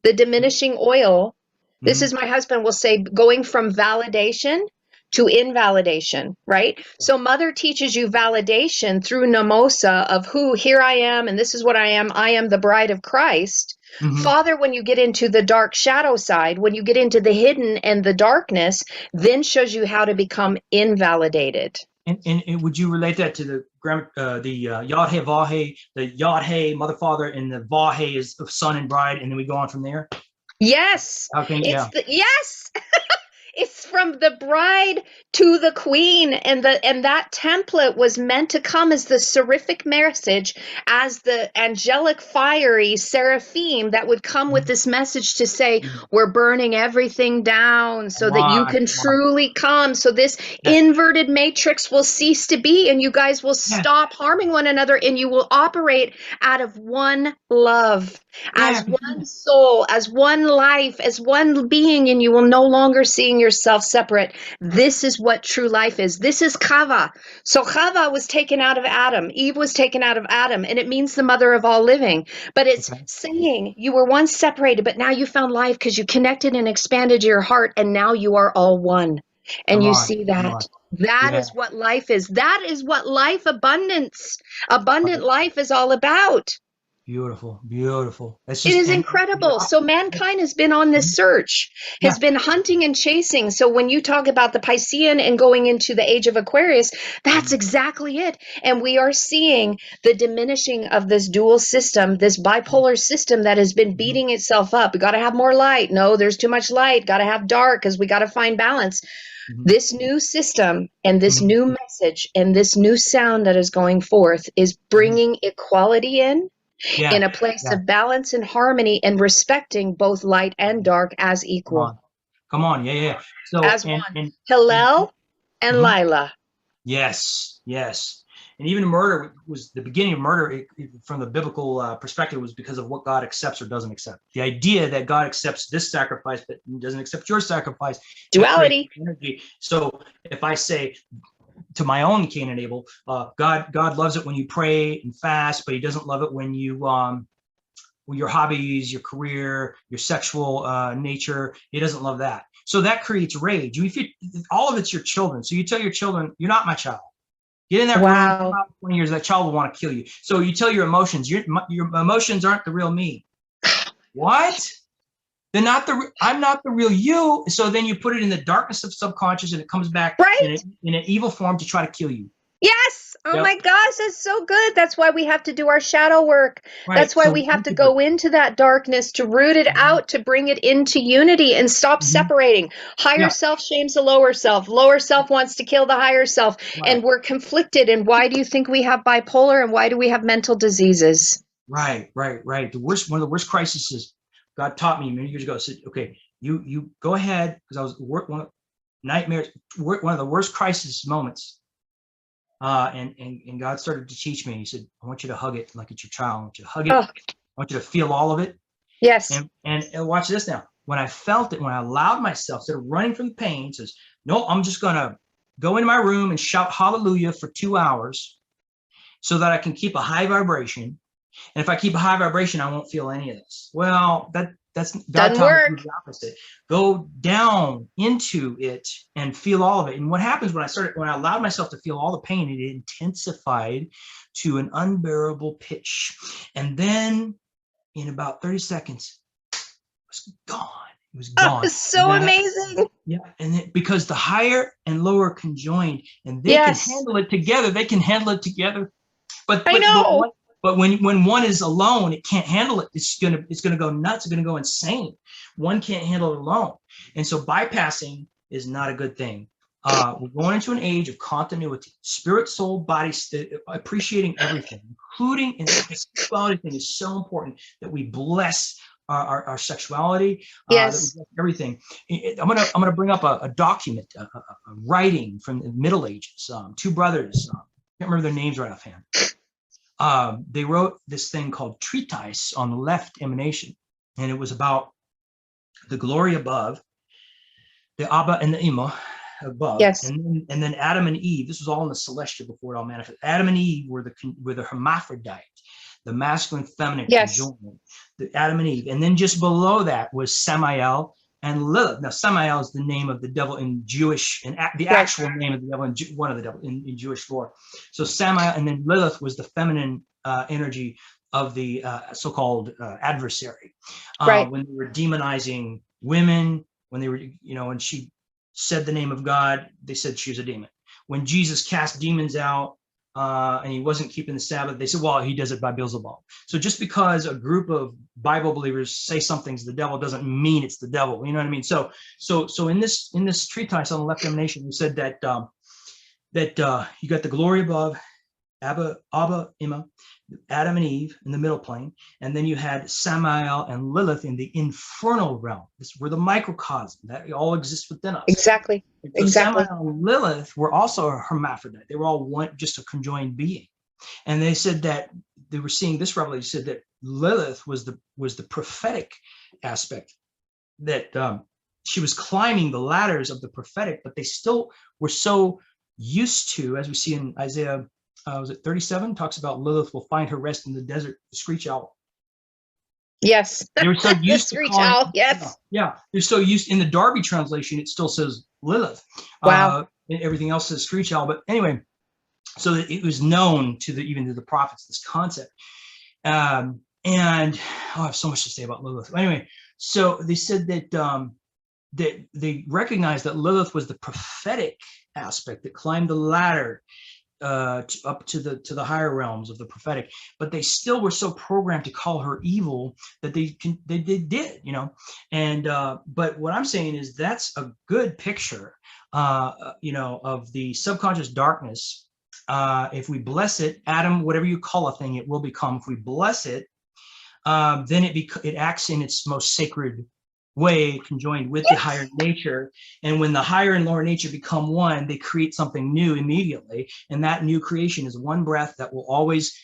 the diminishing oil. This is, my husband will say, going from validation to invalidation, right? So mother teaches you validation through namosa of who, here I am, and this is what I am the bride of Christ. Father, when you get into the dark shadow side, when you get into the hidden and the darkness, then shows you how to become invalidated. And would you relate that to the Yod He Vahe, the Yod He, mother, father, and the Vahe is of son and bride, and then we go on from there? Yes. Okay, yeah. Yes. It's from the bride to the queen, and that template was meant to come as the seraphic message, as the angelic fiery seraphim that would come with this message to say, we're burning everything down so that you can truly come. So this inverted matrix will cease to be, and you guys will stop harming one another, and you will operate out of one love, as one soul, as one life, as one being, and you will no longer seeing yourself separate. This is what true life is. This is Chava. So Chava was taken out of Adam. Eve was taken out of Adam, and it means the mother of all living. But it's saying you were once separated, but now you found life because you connected and expanded your heart, and now you are all one. And you see that. That is what life is. That is what life abundant life is all about. Beautiful, beautiful. It is incredible. So mankind has been on this search, has been hunting and chasing. So when you talk about the Piscean and going into the age of Aquarius, that's exactly it. And we are seeing the diminishing of this dual system, this bipolar system that has been beating itself up. We got to have more light. No, there's too much light. Got to have dark because we got to find balance. This new system and this new message and this new sound that is going forth is bringing equality in a place of balance and harmony, and respecting both light and dark as equal. Come on. Yeah. So as one. Hillel and Lila. Yes. And even murder was the beginning of murder from the biblical perspective was because of what God accepts or doesn't accept. The idea that God accepts this sacrifice but doesn't accept your sacrifice. Duality. Energy. So if I say to my own Cain and Abel, God loves it when you pray and fast, but he doesn't love it when you your hobbies, your career, your sexual nature, he doesn't love that. So that creates rage. All of it's your children. So you tell your children, you're not my child. Get in that room, 20 years, that child will want to kill you. So you tell your emotions, your emotions aren't the real me. What? They're not I'm not the real you. So then you put it in the darkness of subconscious, and it comes back in an evil form to try to kill you. Yes. Oh my gosh, that's so good. That's why we have to do our shadow work. That's why we have to go into that darkness, to root it out, to bring it into unity and stop separating. Higher self shames the lower self. Lower self wants to kill the higher self. And we're conflicted. And why do you think we have bipolar, and why do we have mental diseases? Right. One of the worst crises God taught me many years ago. Said, okay, you go ahead, because I was one of the worst crisis moments. And God started to teach me. He said, I want you to hug it like it's your child. I want you to hug it. I want you to feel all of it. Yes. And watch this now. When I felt it, when I allowed myself, instead of running from the pain, says, no, I'm just going to go into my room and shout hallelujah for 2 hours so that I can keep a high vibration. And if I keep a high vibration, I won't feel any of this. Well, that's God taught me the opposite. Go down into it and feel all of it. And what happens when I allowed myself to feel all the pain, it intensified to an unbearable pitch. And then in about 30 seconds, it was gone. It was gone. It's so amazing. Yeah. And because the higher and lower conjoined, and they can handle it together. They can handle it together. But I know. But when one is alone, it can't handle it. It's gonna go nuts. It's gonna go insane. One can't handle it alone, and so bypassing is not a good thing. We're going into an age of continuity, spirit, soul, body, appreciating everything, including, and the sexuality thing is so important that we bless our sexuality. Yes, that we bless everything. I'm gonna bring up a document, a writing from the Middle Ages. Two brothers. I can't remember their names right offhand. they wrote this thing called treatise on the left emanation, and it was about the glory above, the Abba and the Ima above, Yes. and then Adam and Eve. This was all in the celestial before it all manifested. Adam and Eve were the hermaphrodite, the masculine feminine conjoined, the Adam and Eve, and then just below that was Samael and Lilith. Now Samael is the name of the devil in Jewish, and the actual name of the devil in one of the devil in Jewish lore. So Samael, and then Lilith was the feminine energy of the so-called adversary. When they were demonizing women, when they were, when she said the name of God, they said she was a demon. When Jesus cast demons out and he wasn't keeping the Sabbath, they said, well, he does it by Beelzebub. So just because a group of Bible believers say something's the devil doesn't mean it's the devil. You know what I mean? So in this treatise on the left emanation, we said that you got the glory above, Abba, Ima, Adam and Eve in the middle plane, and then you had Samael and Lilith in the infernal realm. This were the microcosm that all exists within us. Exactly. So Samael and Lilith were also a hermaphrodite. They were all one, just a conjoined being. And they said that they were seeing this revelation. Said that Lilith was the prophetic aspect, that she was climbing the ladders of the prophetic, but they still were so used to, as we see in Isaiah. Was it 37? Talks about Lilith will find her rest in the desert, the screech owl. Yes. They were so used to screech calling, owl. Yes. Yeah. They're so used. In the Darby translation, it still says Lilith. Wow. And everything else says screech owl. But anyway, so that it was known even to the prophets, this concept. And I have so much to say about Lilith. Anyway, so they said that they recognized that Lilith was the prophetic aspect that climbed the ladder up to the higher realms of the prophetic, but they still were so programmed to call her evil that they did, and but what I'm saying is that's a good picture, of the subconscious darkness. If we bless it, Adam, whatever you call a thing, it will become. If we bless it, then it acts in its most sacred way, conjoined with the higher nature. And when the higher and lower nature become one, they create something new immediately. And that new creation is one breath that will always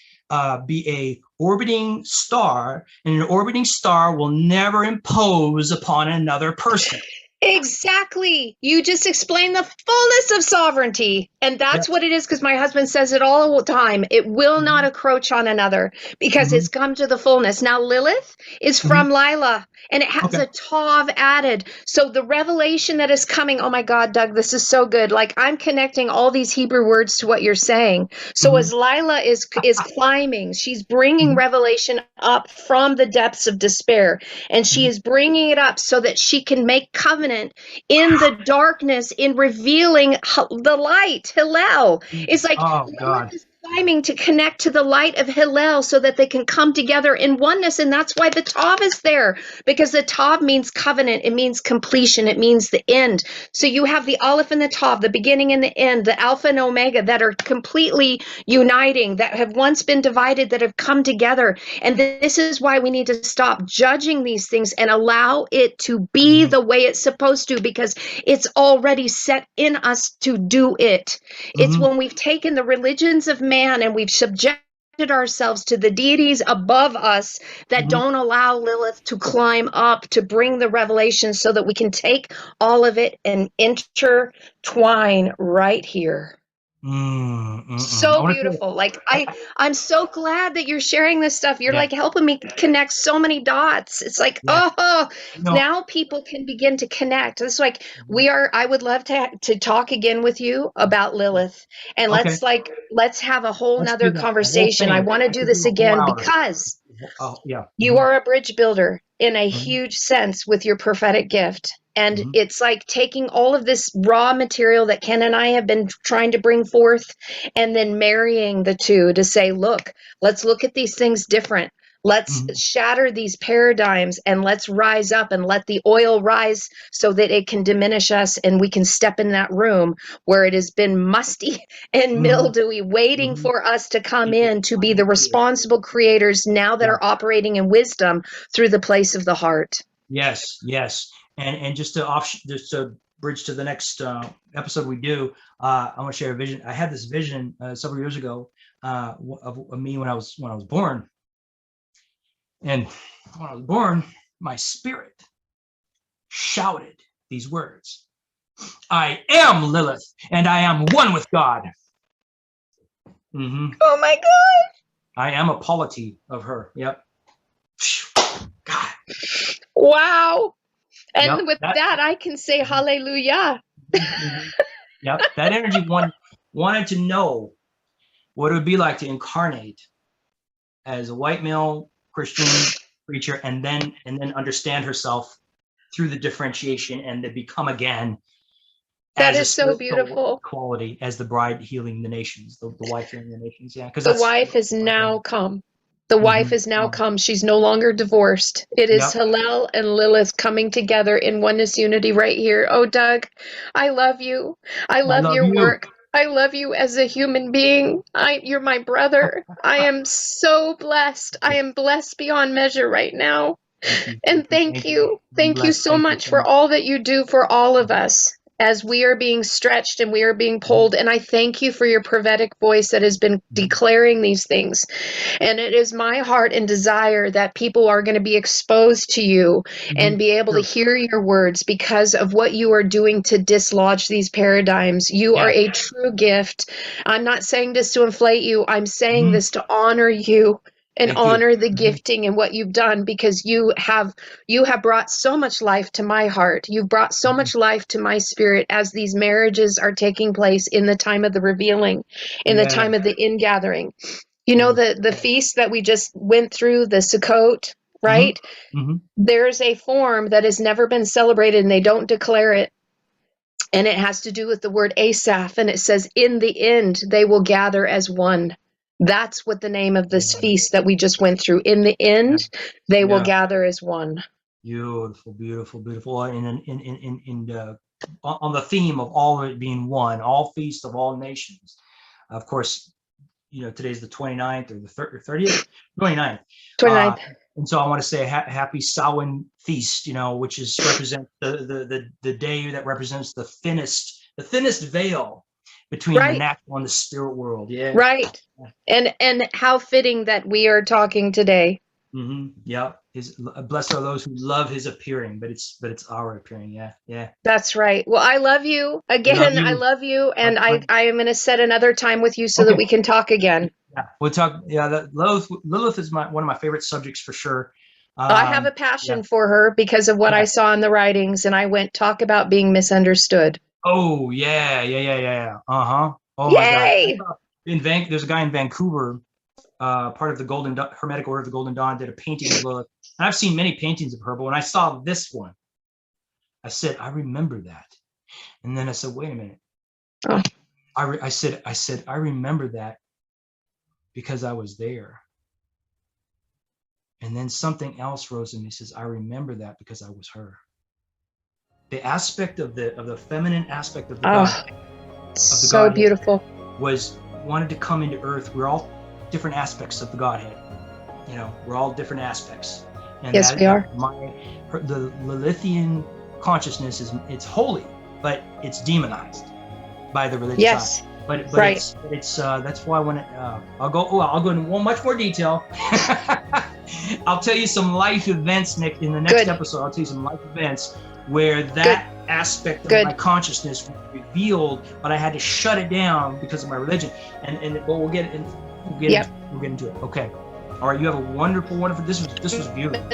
be a orbiting star, and an orbiting star will never impose upon another person. Exactly. You just explained the fullness of sovereignty. And that's what it is, because my husband says it all the time. It will not encroach on another because it's come to the fullness. Now, Lilith is from Lila, and it has a tav added. So the revelation that is coming, oh my God, Doug, this is so good. Like, I'm connecting all these Hebrew words to what you're saying. So as Lila is climbing, she's bringing revelation up from the depths of despair, and she is bringing it up so that she can make covenant in the darkness, in revealing the light, Hillel. It's like Lilith is climbing to connect to the light of Hillel so that they can come together in oneness. And that's why the Tav is there, because the Tav means covenant. It means completion. It means the end. So you have the Aleph and the Tav, the beginning and the end, the Alpha and Omega that are completely uniting, that have once been divided, that have come together. And this is why we need to stop judging these things and allow it to be the way it's supposed to, because it's already set in us to do it. It's when we've taken the religions of man and we've subjected ourselves to the deities above us that don't allow Lilith to climb up to bring the revelation, so that we can take all of it and intertwine right here. So beautiful. Like, I'm so glad that you're sharing this stuff. You're like helping me connect so many dots. It's like, now people can begin to connect. It's like I would love to talk again with you about Lilith, and let's have a whole nother conversation. I want to do this again because you are a bridge builder in a huge sense with your prophetic gift. And it's like taking all of this raw material that Ken and I have been trying to bring forth, and then marrying the two to say, look, let's look at these things different. Let's shatter these paradigms, and let's rise up and let the oil rise so that it can diminish us, and we can step in that room where it has been musty and mildewy, waiting for us to come in to be the responsible creators now that are operating in wisdom through the place of the heart. Yes. And just to bridge to the next episode we do, I want to share a vision. I had this vision several years ago of me when I was born. And when I was born, my spirit shouted these words: I am Lilith, and I am one with God. Mm-hmm. Oh my God. I am a polity of her. Yep. God. Wow. And Yep, with that, I can say hallelujah. Mm-hmm. Yep. That energy wanted to know what it would be like to incarnate as a white male Christian preacher, and then understand herself through the differentiation, and to become again That as is so beautiful. Quality, as the bride healing the nations, the wife healing the nations. Yeah, because the wife has now come. The wife has now come. She's no longer divorced. It is Hillel and Lilith coming together in oneness unity right here. Oh, Doug, I love you. I love your work. I love you as a human being. You're my brother. I am so blessed. I am blessed beyond measure right now. And thank you. Thank you so much for all that you do for all of us as we are being stretched and we are being pulled. And I thank you for your prophetic voice that has been declaring these things. And it is my heart and desire that people are going to be exposed to you and be able to hear your words because of what you are doing to dislodge these paradigms. You are a true gift. I'm not saying this to inflate you. I'm saying this to honor you and honor the gifting and what you've done, because you have brought so much life to my heart. You've brought so much life to my spirit as these marriages are taking place in the time of the revealing, in the time of the ingathering. You know, the feast that we just went through, the Sukkot, right? There's a form that has never been celebrated and they don't declare it. And it has to do with the word Asaph. And it says, in the end, they will gather as one. That's what the name of this feast that we just went through. In the end, they will gather as one. Beautiful, beautiful, beautiful. And on the theme of all of it being one, all feasts of all nations. Of course, you know, today's the 29th or the 30th, 29th. 29th. And so I want to say happy Samhain feast, you know, which is represent the day that represents the thinnest veil between the natural and the spirit world. Yeah. Right. And how fitting that we are talking today. Yep. Blessed are those who love his appearing, but it's our appearing. Yeah. Yeah. That's right. Well, I love you again. I love you. And I am going to set another time with you so that we can talk again. Yeah, we'll talk. Yeah, Lilith is one of my favorite subjects for sure. I have a passion for her because of what I saw in the writings, and I went, talk about being misunderstood. Oh yeah. Oh Yay! my God. There's a guy in Vancouver, part of the Hermetic Order of the Golden Dawn, did a painting of Lilith. And I've seen many paintings of her, but when I saw this one, I said, I remember that. And then I said, wait a minute. Oh. I said, I remember that because I was there. And then something else rose in me, says, I remember that because I was her. The aspect of the feminine aspect of the God, so beautiful, wanted to come into earth. We're all different aspects of the Godhead. You know, we're all different aspects. And yes, we are. The Lilithian consciousness it's holy, but it's demonized by the religious side. But right. It's that's why when I'll go into much more detail. I'll tell you some life events, Nick, in the next episode. I'll tell you some life events where that aspect of my consciousness was revealed, but I had to shut it down because of my religion. But we'll get into it. Okay. All right. You have a wonderful. This was beautiful.